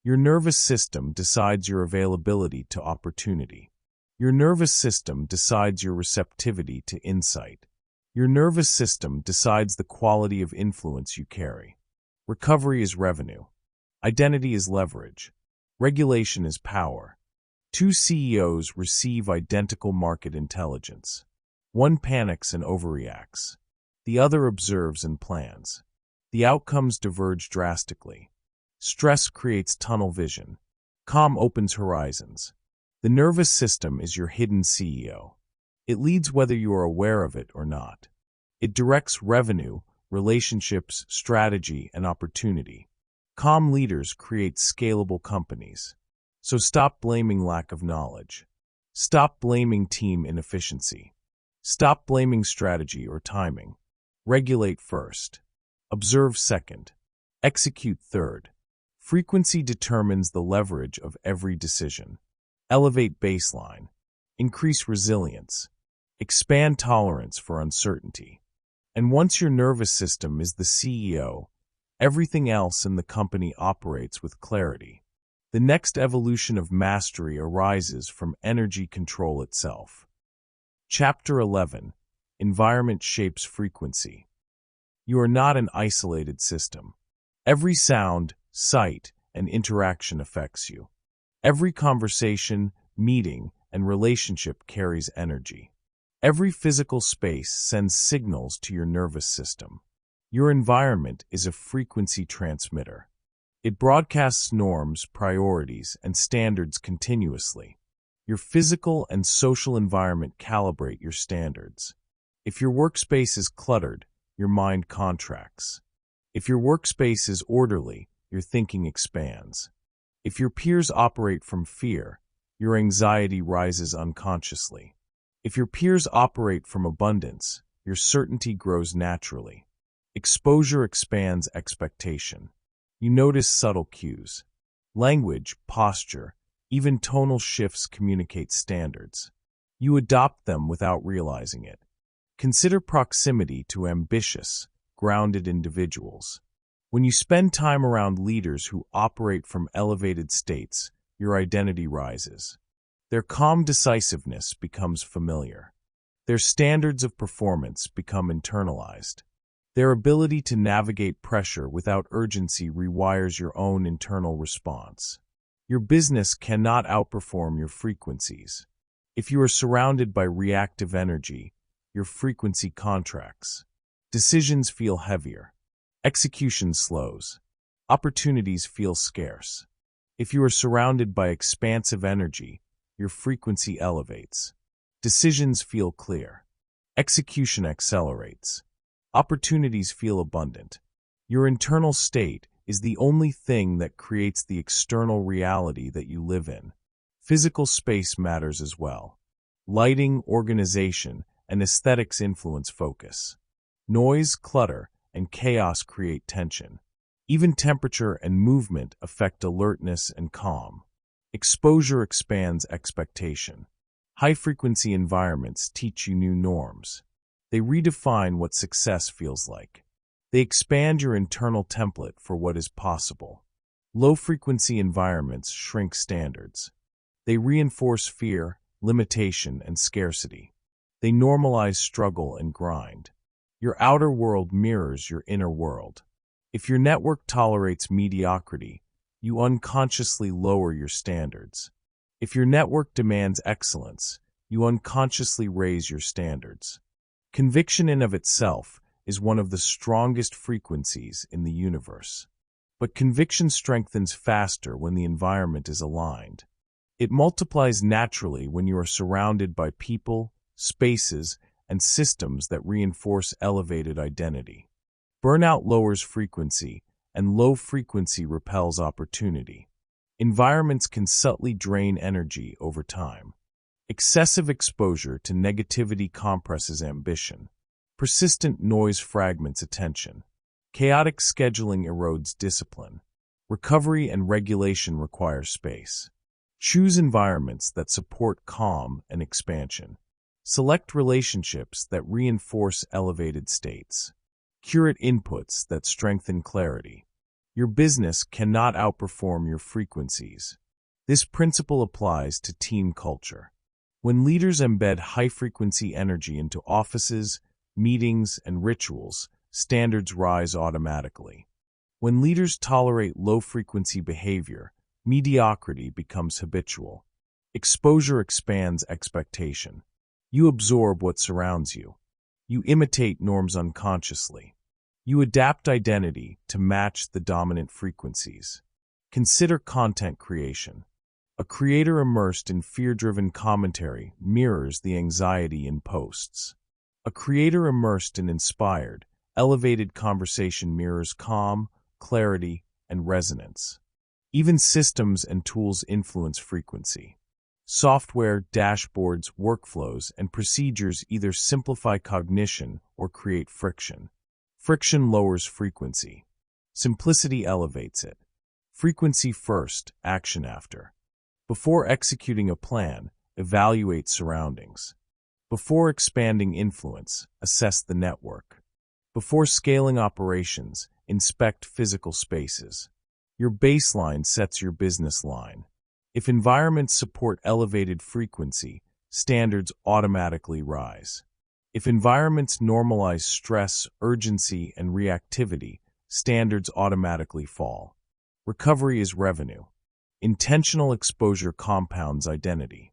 Your nervous system decides your availability to opportunity. Your nervous system decides your receptivity to insight. Your nervous system decides the quality of influence you carry. Recovery is revenue. Identity is leverage. Regulation is power. Two CEOs receive identical market intelligence. One panics and overreacts. The other observes and plans. The outcomes diverge drastically. Stress creates tunnel vision. Calm opens horizons. The nervous system is your hidden CEO. It leads whether you are aware of it or not. It directs revenue, relationships, strategy, and opportunity. Calm leaders create scalable companies. So stop blaming lack of knowledge. Stop blaming team inefficiency. Stop blaming strategy or timing. Regulate first. Observe second. Execute third. Frequency determines the leverage of every decision. Elevate baseline. Increase resilience. Expand tolerance for uncertainty. And once your nervous system is the CEO, everything else in the company operates with clarity. The next evolution of mastery arises from energy control itself. Chapter 11. Environment Shapes Frequency. You are not an isolated system. Every sound, sight, and interaction affects you. Every conversation, meeting, and relationship carries energy. Every physical space sends signals to your nervous system. Your environment is a frequency transmitter. It broadcasts norms, priorities, and standards continuously. Your physical and social environment calibrate your standards. If your workspace is cluttered, your mind contracts. If your workspace is orderly, your thinking expands. If your peers operate from fear, your anxiety rises unconsciously. If your peers operate from abundance, your certainty grows naturally. Exposure expands expectation. You notice subtle cues. Language, posture, even tonal shifts communicate standards. You adopt them without realizing it. Consider proximity to ambitious, grounded individuals. When you spend time around leaders who operate from elevated states, your identity rises. Their calm decisiveness becomes familiar. Their standards of performance become internalized. Their ability to navigate pressure without urgency rewires your own internal response. Your business cannot outperform your frequencies. If you are surrounded by reactive energy, your frequency contracts. Decisions feel heavier. Execution slows. Opportunities feel scarce. If you are surrounded by expansive energy, your frequency elevates. Decisions feel clear. Execution accelerates. Opportunities feel abundant. Your internal state is the only thing that creates the external reality that you live in. Physical space matters as well. Lighting, organization, and aesthetics influence focus. Noise, clutter, and chaos create tension. Even temperature and movement affect alertness and calm. Exposure expands expectation. High-frequency environments teach you new norms. They redefine what success feels like. They expand your internal template for what is possible. Low-frequency environments shrink standards. They reinforce fear, limitation, and scarcity. They normalize struggle and grind. Your outer world mirrors your inner world. If your network tolerates mediocrity, you unconsciously lower your standards. If your network demands excellence, you unconsciously raise your standards. Conviction in of itself is one of the strongest frequencies in the universe. But conviction strengthens faster when the environment is aligned. It multiplies naturally when you are surrounded by people, spaces, and systems that reinforce elevated identity. Burnout lowers frequency, and low frequency repels opportunity. Environments can subtly drain energy over time. Excessive exposure to negativity compresses ambition. Persistent noise fragments attention. Chaotic scheduling erodes discipline. Recovery and regulation require space. Choose environments that support calm and expansion. Select relationships that reinforce elevated states. Curate inputs that strengthen clarity. Your business cannot outperform your frequencies. This principle applies to team culture. When leaders embed high-frequency energy into offices, meetings, and rituals, standards rise automatically. When leaders tolerate low-frequency behavior, mediocrity becomes habitual. Exposure expands expectation. You absorb what surrounds you. You imitate norms unconsciously. You adapt identity to match the dominant frequencies. Consider content creation. A creator immersed in fear-driven commentary mirrors the anxiety in posts. A creator immersed in inspired, elevated conversation mirrors calm, clarity, and resonance. Even systems and tools influence frequency. Software, dashboards, workflows, and procedures either simplify cognition or create friction. Friction lowers frequency. Simplicity elevates it. Frequency first, action after. Before executing a plan, evaluate surroundings. Before expanding influence, assess the network. Before scaling operations, inspect physical spaces. Your baseline sets your business line. If environments support elevated frequency, standards automatically rise. If environments normalize stress, urgency, and reactivity, standards automatically fall. Recovery is revenue. Intentional exposure compounds identity.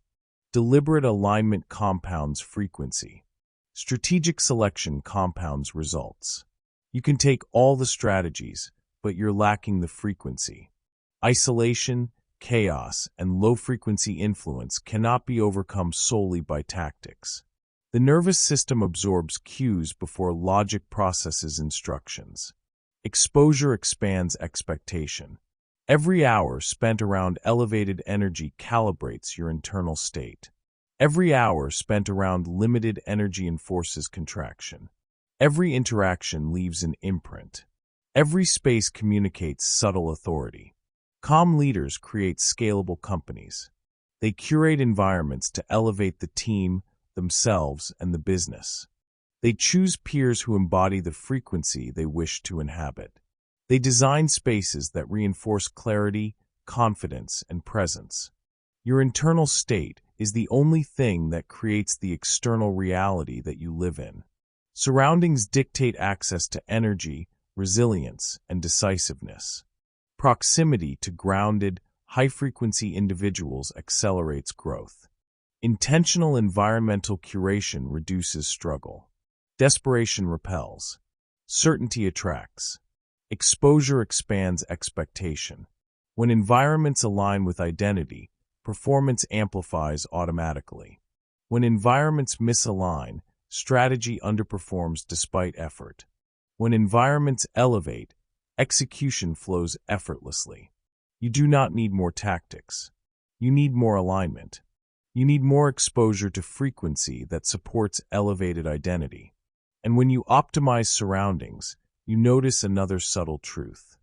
Deliberate alignment compounds frequency. Strategic selection compounds results. You can take all the strategies, but you're lacking the frequency. Isolation, chaos, and low-frequency influence cannot be overcome solely by tactics. The nervous system absorbs cues before logic processes instructions. Exposure expands expectation. Every hour spent around elevated energy calibrates your internal state. Every hour spent around limited energy enforces contraction. Every interaction leaves an imprint. Every space communicates subtle authority. Calm leaders create scalable companies. They curate environments to elevate the team, themselves, and the business. They choose peers who embody the frequency they wish to inhabit. They design spaces that reinforce clarity, confidence, and presence. Your internal state is the only thing that creates the external reality that you live in. Surroundings dictate access to energy, resilience, and decisiveness. Proximity to grounded, high-frequency individuals accelerates growth. Intentional environmental curation reduces struggle. Desperation repels. Certainty attracts. Exposure expands expectation. When environments align with identity, performance amplifies automatically. When environments misalign, strategy underperforms despite effort. When environments elevate, execution flows effortlessly. You do not need more tactics. You need more alignment. You need more exposure to frequency that supports elevated identity. And when you optimize surroundings, you notice another subtle truth.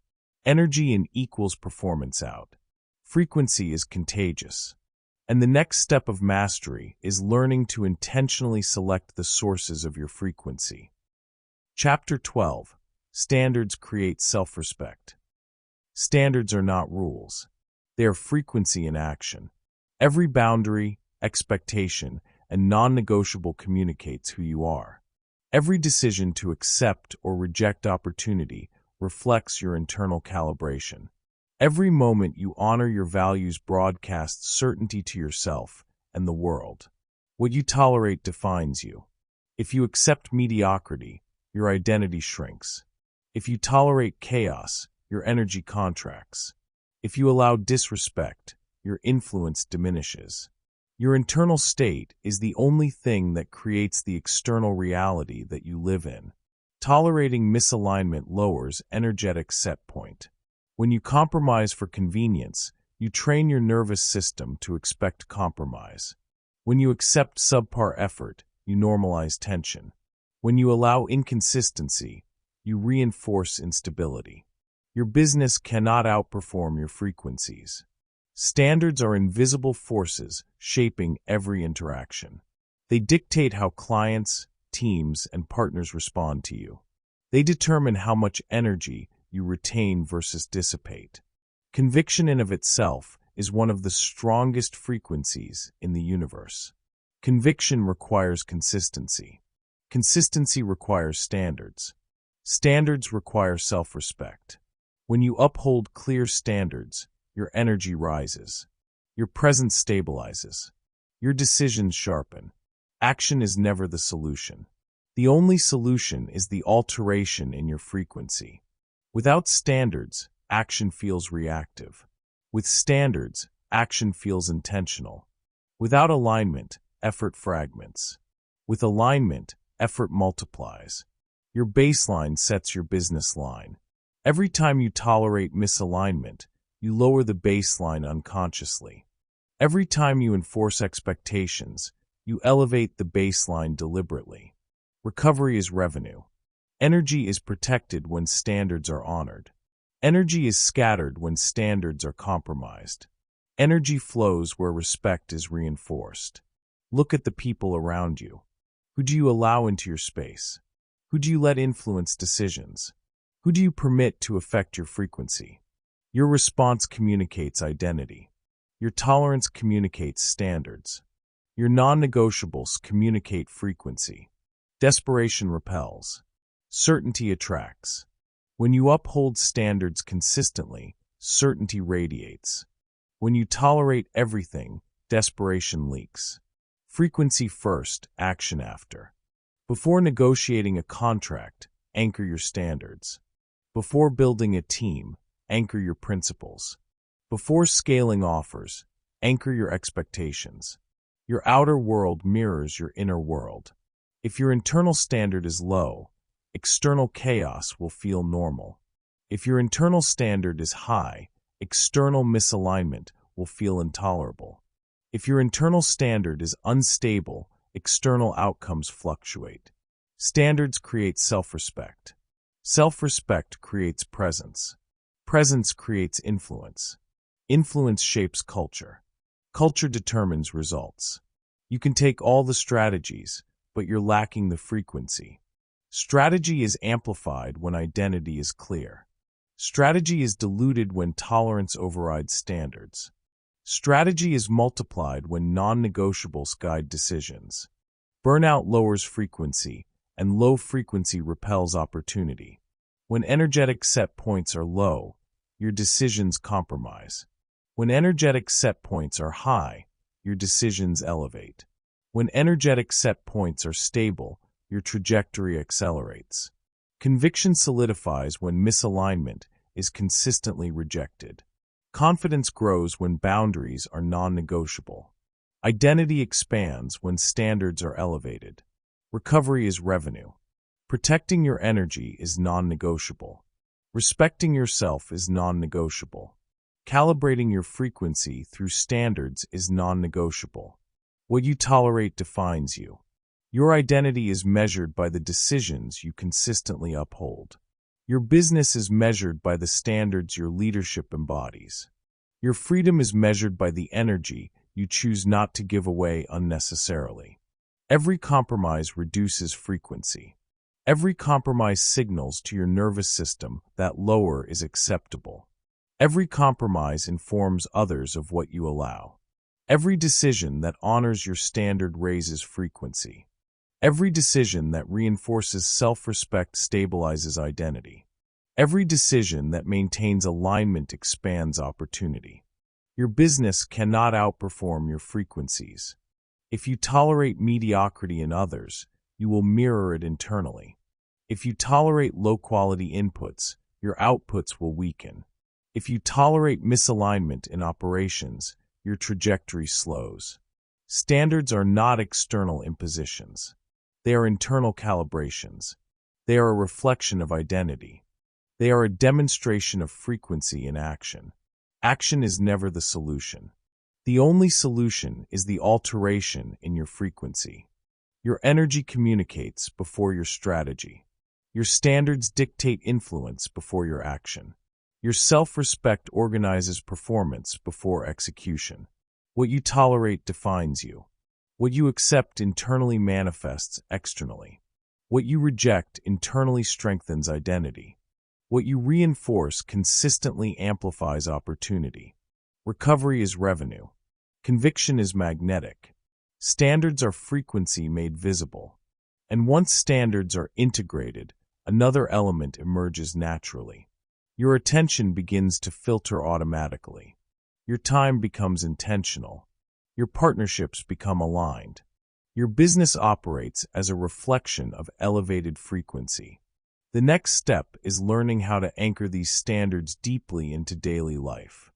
Energy in equals performance out. Frequency is contagious. And the next step of mastery is learning to intentionally select the sources of your frequency. Chapter 12. Standards create self-respect. Standards are not rules. They are frequency in action. Every boundary, expectation, and non-negotiable communicates who you are. Every decision to accept or reject opportunity reflects your internal calibration. Every moment you honor your values broadcasts certainty to yourself and the world. What you tolerate defines you. If you accept mediocrity, your identity shrinks. If you tolerate chaos, your energy contracts. If you allow disrespect, your influence diminishes. Your internal state is the only thing that creates the external reality that you live in. Tolerating misalignment lowers energetic set point. When you compromise for convenience, you train your nervous system to expect compromise. When you accept subpar effort, you normalize tension. When you allow inconsistency, you reinforce instability. Your business cannot outperform your frequencies. Standards are invisible forces shaping every interaction. They dictate how clients, teams, and partners respond to you. They determine how much energy you retain versus dissipate. Conviction in of itself is one of the strongest frequencies in the universe. Conviction requires consistency. Consistency requires standards. Standards require self-respect. When you uphold clear standards, your energy rises. Your presence stabilizes. Your decisions sharpen. Action is never the solution. The only solution is the alteration in your frequency. Without standards, action feels reactive. With standards, action feels intentional. Without alignment, effort fragments. With alignment, effort multiplies. Your baseline sets your business line. Every time you tolerate misalignment, you lower the baseline unconsciously. Every time you enforce expectations, you elevate the baseline deliberately. Recovery is revenue. Energy is protected when standards are honored. Energy is scattered when standards are compromised. Energy flows where respect is reinforced. Look at the people around you. Who do you allow into your space? Who do you let influence decisions? Who do you permit to affect your frequency? Your response communicates identity. Your tolerance communicates standards. Your non-negotiables communicate frequency. Desperation repels. Certainty attracts. When you uphold standards consistently, certainty radiates. When you tolerate everything, desperation leaks. Frequency first, action after. Before negotiating a contract, anchor your standards. Before building a team, anchor your principles. Before scaling offers, anchor your expectations. Your outer world mirrors your inner world. If your internal standard is low, external chaos will feel normal. If your internal standard is high, external misalignment will feel intolerable. If your internal standard is unstable, external outcomes fluctuate. Standards create self-respect. Self-respect creates presence. Presence creates influence. Influence shapes culture. Culture determines results. You can take all the strategies, but you're lacking the frequency. Strategy is amplified when identity is clear. Strategy is diluted when tolerance overrides standards. Strategy is multiplied when non-negotiables guide decisions. Burnout lowers frequency, and low frequency repels opportunity. When energetic set points are low, your decisions compromise. When energetic set points are high, your decisions elevate. When energetic set points are stable, your trajectory accelerates. Conviction solidifies when misalignment is consistently rejected. Confidence grows when boundaries are non-negotiable. Identity expands when standards are elevated. Recovery is revenue. Protecting your energy is non-negotiable. Respecting yourself is non-negotiable. Calibrating your frequency through standards is non-negotiable. What you tolerate defines you. Your identity is measured by the decisions you consistently uphold. Your business is measured by the standards your leadership embodies. Your freedom is measured by the energy you choose not to give away unnecessarily. Every compromise reduces frequency. Every compromise signals to your nervous system that lower is acceptable. Every compromise informs others of what you allow. Every decision that honors your standard raises frequency. Every decision that reinforces self-respect stabilizes identity. Every decision that maintains alignment expands opportunity. Your business cannot outperform your frequencies. If you tolerate mediocrity in others, you will mirror it internally. If you tolerate low-quality inputs, your outputs will weaken. If you tolerate misalignment in operations, your trajectory slows. Standards are not external impositions. They are internal calibrations. They are a reflection of identity. They are a demonstration of frequency in action. Action is never the solution. The only solution is the alteration in your frequency. Your energy communicates before your strategy. Your standards dictate influence before your action. Your self-respect organizes performance before execution. What you tolerate defines you. What you accept internally manifests externally. What you reject internally strengthens identity. What you reinforce consistently amplifies opportunity. Recovery is revenue. Conviction is magnetic. Standards are frequency made visible. And once standards are integrated, another element emerges naturally. Your attention begins to filter automatically. Your time becomes intentional. Your partnerships become aligned. Your business operates as a reflection of elevated frequency. The next step is learning how to anchor these standards deeply into daily life.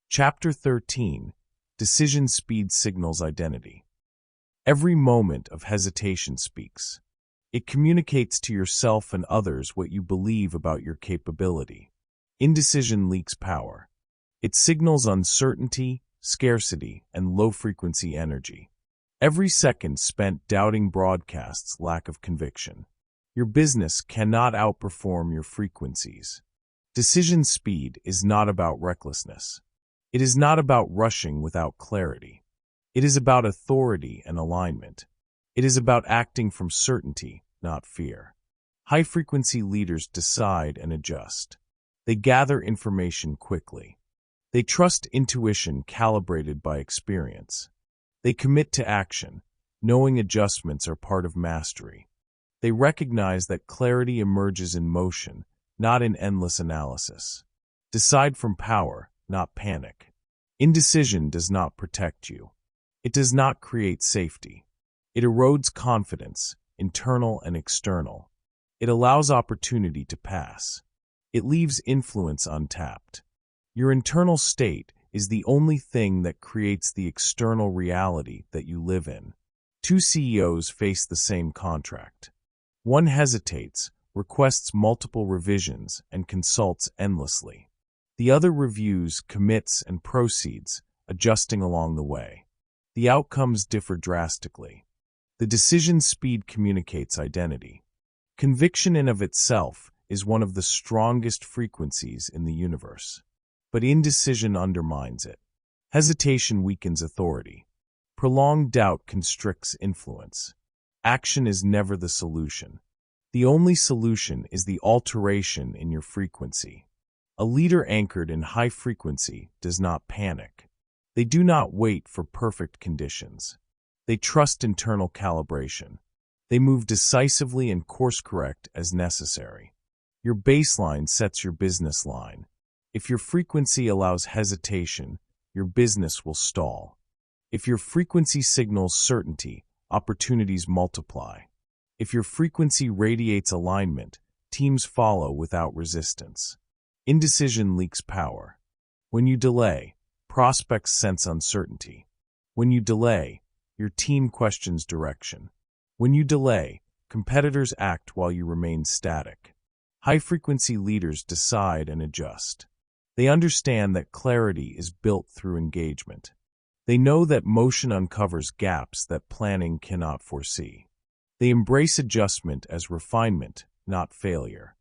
Chapter 13: Decision Speed Signals Identity. Every moment of hesitation speaks. It communicates to yourself and others what you believe about your capability. Indecision leaks power. It signals uncertainty, scarcity, and low-frequency energy. Every second spent doubting broadcasts lack of conviction. Your business cannot outperform your frequencies. Decision speed is not about recklessness. It is not about rushing without clarity. It is about authority and alignment. It is about acting from certainty, not fear. High-frequency leaders decide and adjust. They gather information quickly. They trust intuition calibrated by experience. They commit to action, knowing adjustments are part of mastery. They recognize that clarity emerges in motion, not in endless analysis. Decide from power, not panic. Indecision does not protect you. It does not create safety. It erodes confidence, internal and external. It allows opportunity to pass. It leaves influence untapped. Your internal state is the only thing that creates the external reality that you live in. Two CEOs face the same contract. One hesitates, requests multiple revisions, and consults endlessly. The other reviews, commits, and proceeds, adjusting along the way. The outcomes differ drastically. The decision speed communicates identity. Conviction in of itself is one of the strongest frequencies in the universe. But indecision undermines it. Hesitation weakens authority. Prolonged doubt constricts influence. Action is never the solution. The only solution is the alteration in your frequency. A leader anchored in high frequency does not panic. They do not wait for perfect conditions. They trust internal calibration. They move decisively and course-correct as necessary. Your baseline sets your business line. If your frequency allows hesitation, your business will stall. If your frequency signals certainty, opportunities multiply. If your frequency radiates alignment, teams follow without resistance. Indecision leaks power. When you delay, prospects sense uncertainty. When you delay, your team questions direction. When you delay, competitors act while you remain static. High-frequency leaders decide and adjust. They understand that clarity is built through engagement. They know that motion uncovers gaps that planning cannot foresee. They embrace adjustment as refinement, not failure.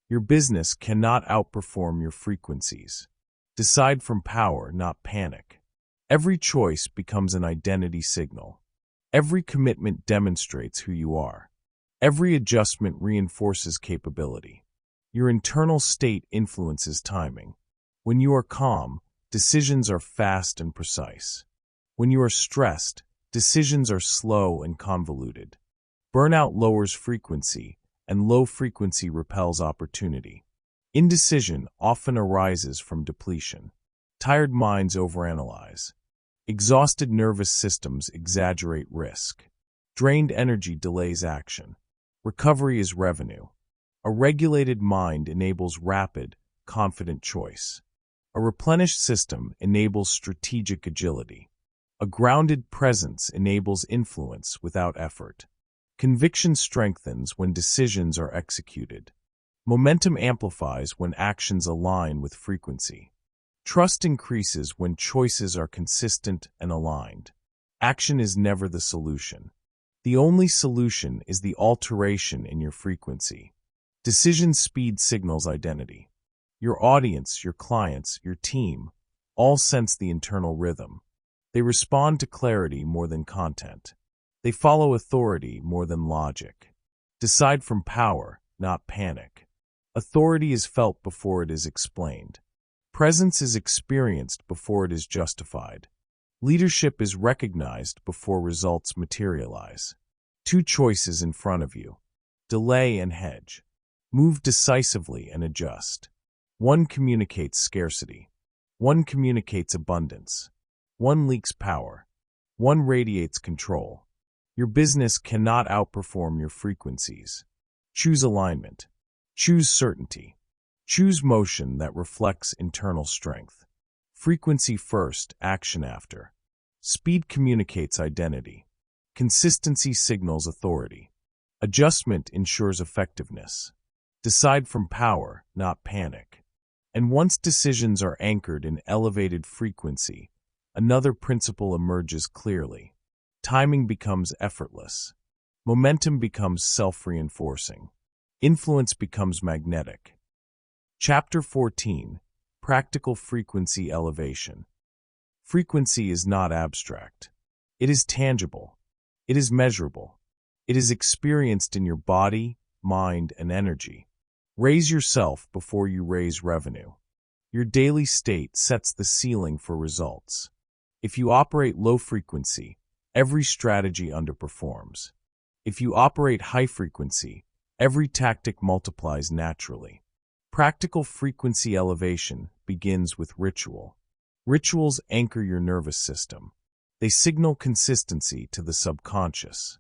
Your business cannot outperform your frequencies. Decide from power, not panic. Every choice becomes an identity signal. Every commitment demonstrates who you are. Every adjustment reinforces capability. Your internal state influences timing. When you are calm, decisions are fast and precise. When you are stressed, decisions are slow and convoluted. Burnout lowers frequency, and low frequency repels opportunity. Indecision often arises from depletion. Tired minds overanalyze. Exhausted nervous systems exaggerate risk. Drained energy delays action. Recovery is revenue. A regulated mind enables rapid, confident choice. A replenished system enables strategic agility. A grounded presence enables influence without effort. Conviction strengthens when decisions are executed. Momentum amplifies when actions align with frequency. Trust increases when choices are consistent and aligned. Action is never the solution. The only solution is the alteration in your frequency. Decision speed signals identity. Your audience, your clients, your team, all sense the internal rhythm. They respond to clarity more than content. They follow authority more than logic. Decide from power, not panic. Authority is felt before it is explained. Presence is experienced before it is justified. Leadership is recognized before results materialize. Two choices in front of you. Delay and hedge. Move decisively and adjust. One communicates scarcity. One communicates abundance. One leaks power. One radiates control. Your business cannot outperform your frequencies. Choose alignment. Choose certainty. Choose motion that reflects internal strength. Frequency first, action after. Speed communicates identity. Consistency signals authority. Adjustment ensures effectiveness. Decide from power, not panic. And once decisions are anchored in elevated frequency, another principle emerges clearly. Timing becomes effortless. Momentum becomes self-reinforcing. Influence becomes magnetic. Chapter 14. Practical Frequency Elevation. Frequency is not abstract. It is tangible. It is measurable. It is experienced in your body, mind, and energy. Raise yourself before you raise revenue. Your daily state sets the ceiling for results. If you operate low frequency, every strategy underperforms. If you operate high frequency, every tactic multiplies naturally. Practical frequency elevation begins with ritual. Rituals anchor your nervous system. They signal consistency to the subconscious.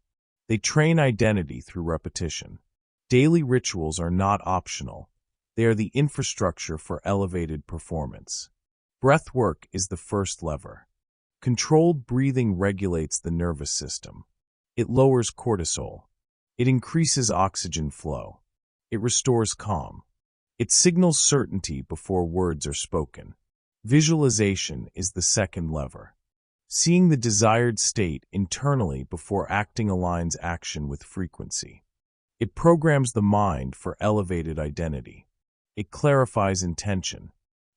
They train identity through repetition. Daily rituals are not optional. They are the infrastructure for elevated performance. Breath work is the first lever. Controlled breathing regulates the nervous system. It lowers cortisol. It increases oxygen flow. It restores calm. It signals certainty before words are spoken. Visualization is the second lever. Seeing the desired state internally before acting aligns action with frequency. It programs the mind for elevated identity. It clarifies intention.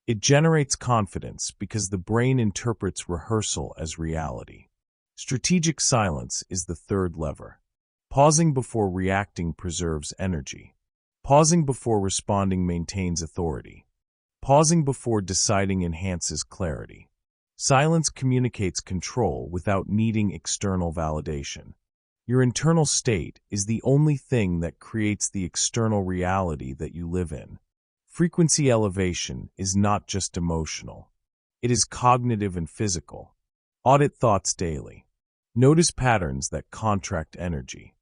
It generates confidence because the brain interprets rehearsal as reality. Strategic silence is the third lever. Pausing before reacting preserves energy. Pausing before responding maintains authority. Pausing before deciding enhances clarity. Silence communicates control without needing external validation. Your internal state is the only thing that creates the external reality that you live in. Frequency elevation is not just emotional. It is cognitive and physical. Audit thoughts daily. Notice patterns that contract energy.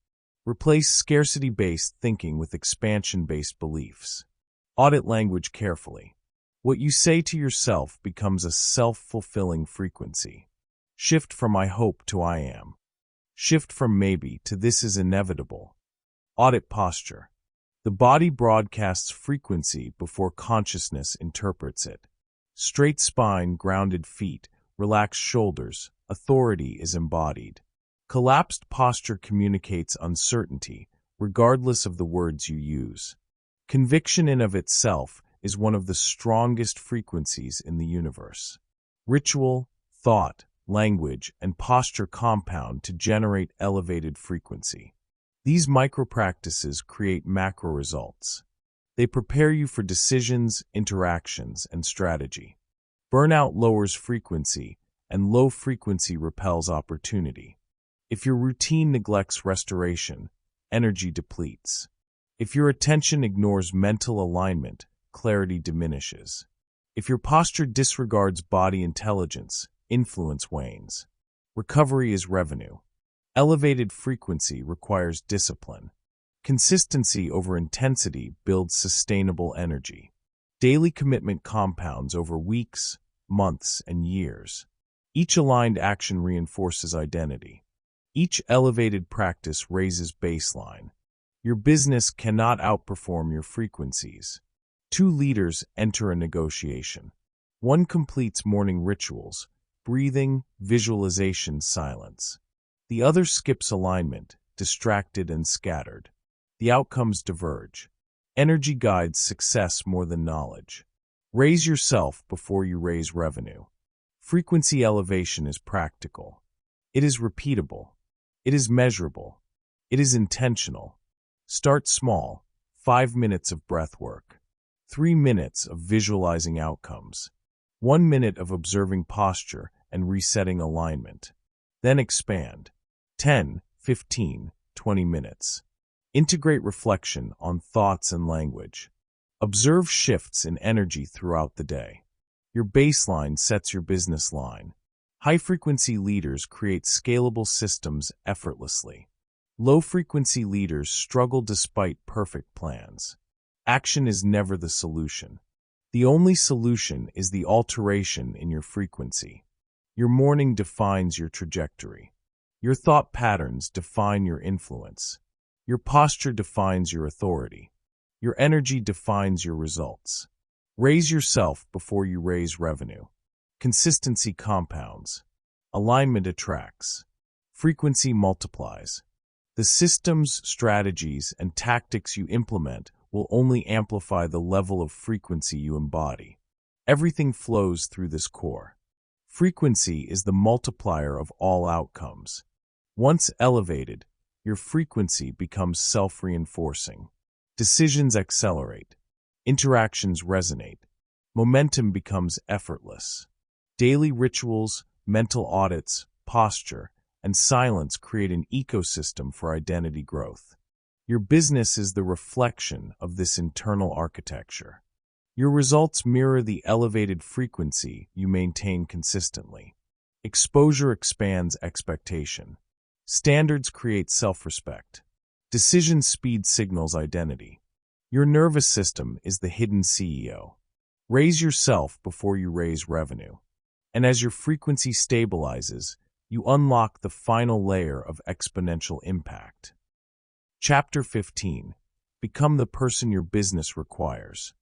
Replace scarcity-based thinking with expansion-based beliefs. Audit language carefully. What you say to yourself becomes a self-fulfilling frequency. Shift from I hope to I am. Shift from maybe to this is inevitable. Audit posture. The body broadcasts frequency before consciousness interprets it. Straight spine, grounded feet, relaxed shoulders, authority is embodied. Collapsed posture communicates uncertainty, regardless of the words you use. Conviction in of itself is one of the strongest frequencies in the universe. Ritual, thought, language, and posture compound to generate elevated frequency. These micro-practices create macro results. They prepare you for decisions, interactions, and strategy. Burnout lowers frequency, and low frequency repels opportunity. If your routine neglects restoration, energy depletes. If your attention ignores mental alignment, clarity diminishes. If your posture disregards body intelligence, influence wanes. Recovery is revenue. Elevated frequency requires discipline. Consistency over intensity builds sustainable energy. Daily commitment compounds over weeks, months, and years. Each aligned action reinforces identity. Each elevated practice raises baseline. Your business cannot outperform your frequencies. Two leaders enter a negotiation. One completes morning rituals, breathing, visualization, silence. The other skips alignment, distracted and scattered. The outcomes diverge. Energy guides success more than knowledge. Raise yourself before you raise revenue. Frequency elevation is practical. It is repeatable. It is measurable. It is intentional. Start small, 5 minutes of breath work, 3 minutes of visualizing outcomes, 1 minute of observing posture and resetting alignment. Then expand, 10, 15, 20 minutes. Integrate reflection on thoughts and language. Observe shifts in energy throughout the day. Your baseline sets your business line. High-frequency leaders create scalable systems effortlessly. Low-frequency leaders struggle despite perfect plans. Action is never the solution. The only solution is the alteration in your frequency. Your morning defines your trajectory. Your thought patterns define your influence. Your posture defines your authority. Your energy defines your results. Raise yourself before you raise revenue. Consistency compounds. Alignment attracts. Frequency multiplies. The systems, strategies, and tactics you implement will only amplify the level of frequency you embody. Everything flows through this core. Frequency is the multiplier of all outcomes. Once elevated, your frequency becomes self-reinforcing. Decisions accelerate. Interactions resonate. Momentum becomes effortless. Daily rituals, mental audits, posture, and silence create an ecosystem for identity growth. Your business is the reflection of this internal architecture. Your results mirror the elevated frequency you maintain consistently. Exposure expands expectation. Standards create self-respect. Decision speed signals identity. Your nervous system is the hidden CEO. Raise yourself before you raise revenue. And as your frequency stabilizes, you unlock the final layer of exponential impact. Chapter 15. Become the person your business requires.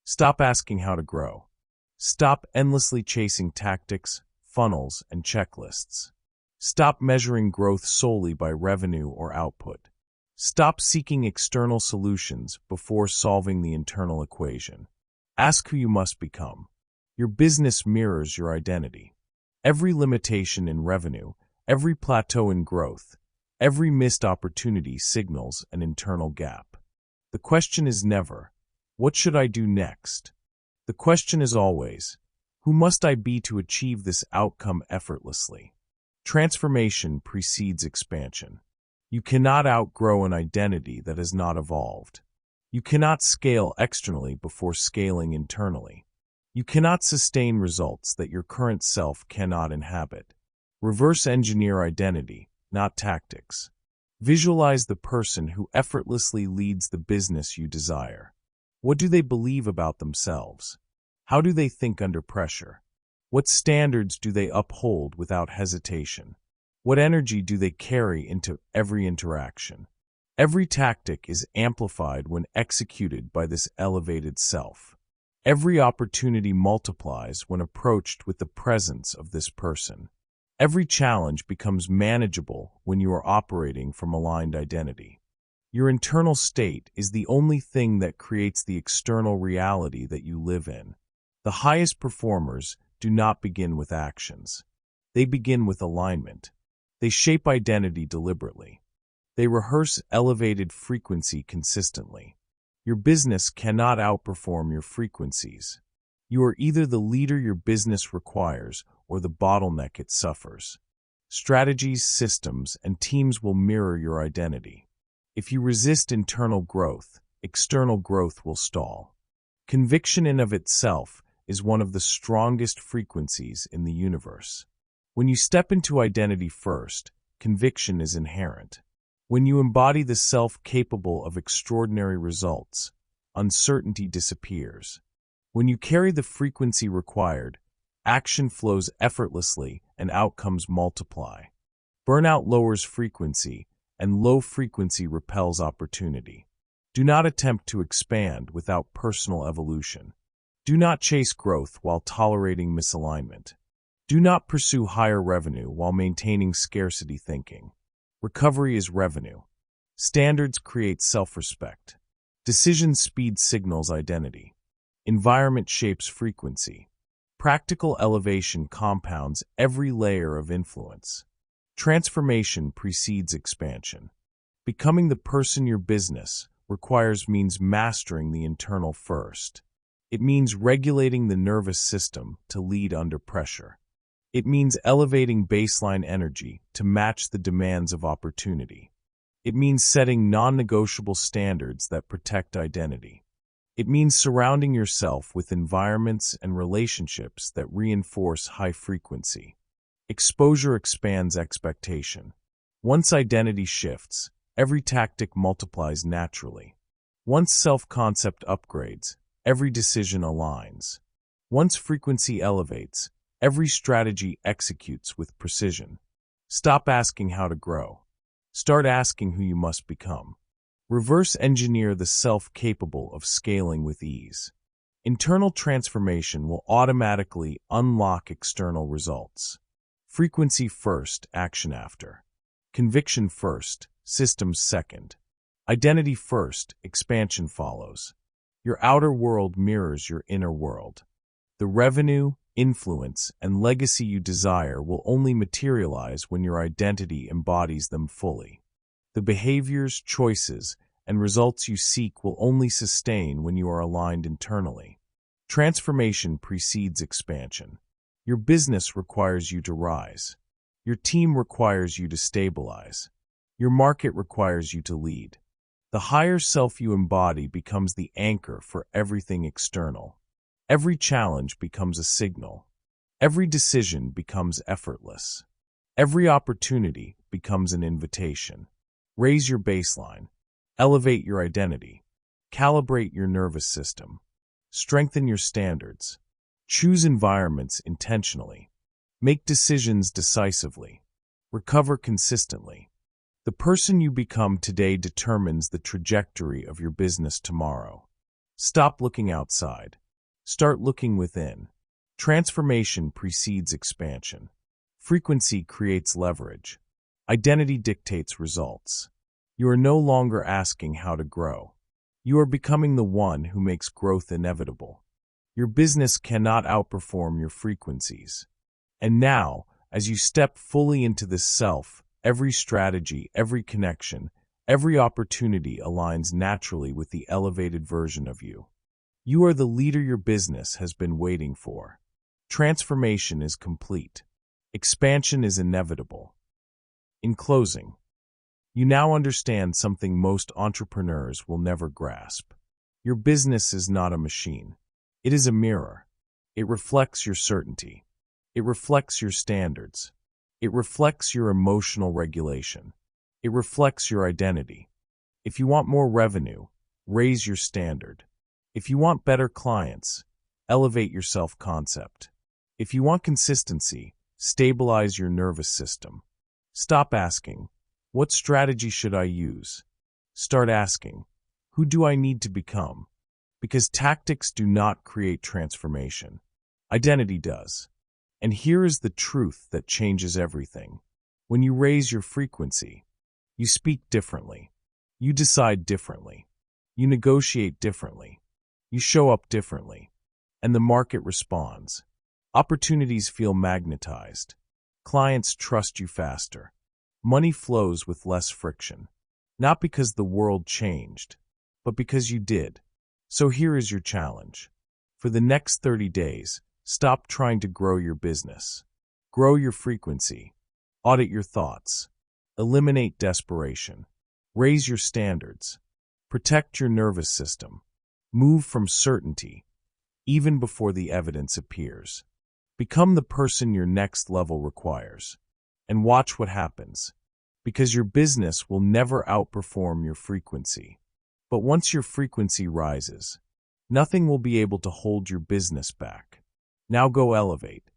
Stop asking how to grow. Stop endlessly chasing tactics, funnels, and checklists. Stop measuring growth solely by revenue or output. Stop seeking external solutions before solving the internal equation. Ask who you must become. Your business mirrors your identity. Every limitation in revenue, every plateau in growth, every missed opportunity signals an internal gap. The question is never, what should I do next? The question is always, who must I be to achieve this outcome effortlessly? Transformation precedes expansion. You cannot outgrow an identity that has not evolved. You cannot scale externally before scaling internally. You cannot sustain results that your current self cannot inhabit. Reverse engineer identity, not tactics. Visualize the person who effortlessly leads the business you desire. What do they believe about themselves? How do they think under pressure? What standards do they uphold without hesitation? What energy do they carry into every interaction? Every tactic is amplified when executed by this elevated self. Every opportunity multiplies when approached with the presence of this person. Every challenge becomes manageable when you are operating from aligned identity. Your internal state is the only thing that creates the external reality that you live in. The highest performers do not begin with actions. They begin with alignment. They shape identity deliberately. They rehearse elevated frequency consistently. Your business cannot outperform your frequencies. You are either the leader your business requires or the bottleneck it suffers. Strategies, systems, and teams will mirror your identity. If you resist internal growth, external growth will stall. Conviction in of itself is one of the strongest frequencies in the universe. When you step into identity first, conviction is inherent. When you embody the self capable of extraordinary results, uncertainty disappears. When you carry the frequency required, action flows effortlessly and outcomes multiply. Burnout lowers frequency, and low frequency repels opportunity. Do not attempt to expand without personal evolution. Do not chase growth while tolerating misalignment. Do not pursue higher revenue while maintaining scarcity thinking. Recovery is revenue. Standards create self-respect. Decision speed signals identity. Environment shapes frequency. Practical elevation compounds every layer of influence. Transformation precedes expansion. Becoming the person your business requires means mastering the internal first. It means regulating the nervous system to lead under pressure. It means elevating baseline energy to match the demands of opportunity. It means setting non-negotiable standards that protect identity. It means surrounding yourself with environments and relationships that reinforce high frequency. Exposure expands expectation. Once identity shifts, every tactic multiplies naturally. Once self-concept upgrades, every decision aligns. Once frequency elevates, every strategy executes with precision. Stop asking how to grow. Start asking who you must become. Reverse engineer the self capable of scaling with ease. Internal transformation will automatically unlock external results. Frequency first, action after. Conviction first, systems second. Identity first, expansion follows. Your outer world mirrors your inner world. The revenue, influence, and legacy you desire will only materialize when your identity embodies them fully. The behaviors, choices, and results you seek will only sustain when you are aligned internally. Transformation precedes expansion. Your business requires you to rise. Your team requires you to stabilize. Your market requires you to lead. The higher self you embody becomes the anchor for everything external. Every challenge becomes a signal. Every decision becomes effortless. Every opportunity becomes an invitation. Raise your baseline. Elevate your identity. Calibrate your nervous system. Strengthen your standards. Choose environments intentionally. Make decisions decisively. Recover consistently. The person you become today determines the trajectory of your business tomorrow. Stop looking outside. Start looking within. Transformation precedes expansion. Frequency creates leverage. Identity dictates results. You are no longer asking how to grow. You are becoming the one who makes growth inevitable. Your business cannot outperform your frequencies. And now, as you step fully into this self, every strategy, every connection, every opportunity aligns naturally with the elevated version of you. You are the leader your business has been waiting for. Transformation is complete. Expansion is inevitable. In closing, you now understand something most entrepreneurs will never grasp. Your business is not a machine. It is a mirror. It reflects your certainty. It reflects your standards. It reflects your emotional regulation. It reflects your identity. If you want more revenue, raise your standard. If you want better clients, elevate your self-concept. If you want consistency, stabilize your nervous system. Stop asking, what strategy should I use? Start asking, who do I need to become? Because tactics do not create transformation. Identity does. And here is the truth that changes everything. When you raise your frequency, you speak differently. You decide differently. You negotiate differently. You show up differently. And the market responds. Opportunities feel magnetized. Clients trust you faster. Money flows with less friction. Not because the world changed, but because you did. So here is your challenge. For the next 30 days, stop trying to grow your business. Grow your frequency. Audit your thoughts. Eliminate desperation. Raise your standards. Protect your nervous system. Move from certainty, even before the evidence appears. Become the person your next level requires. And watch what happens. Because your business will never outperform your frequency. But once your frequency rises, nothing will be able to hold your business back. Now go elevate.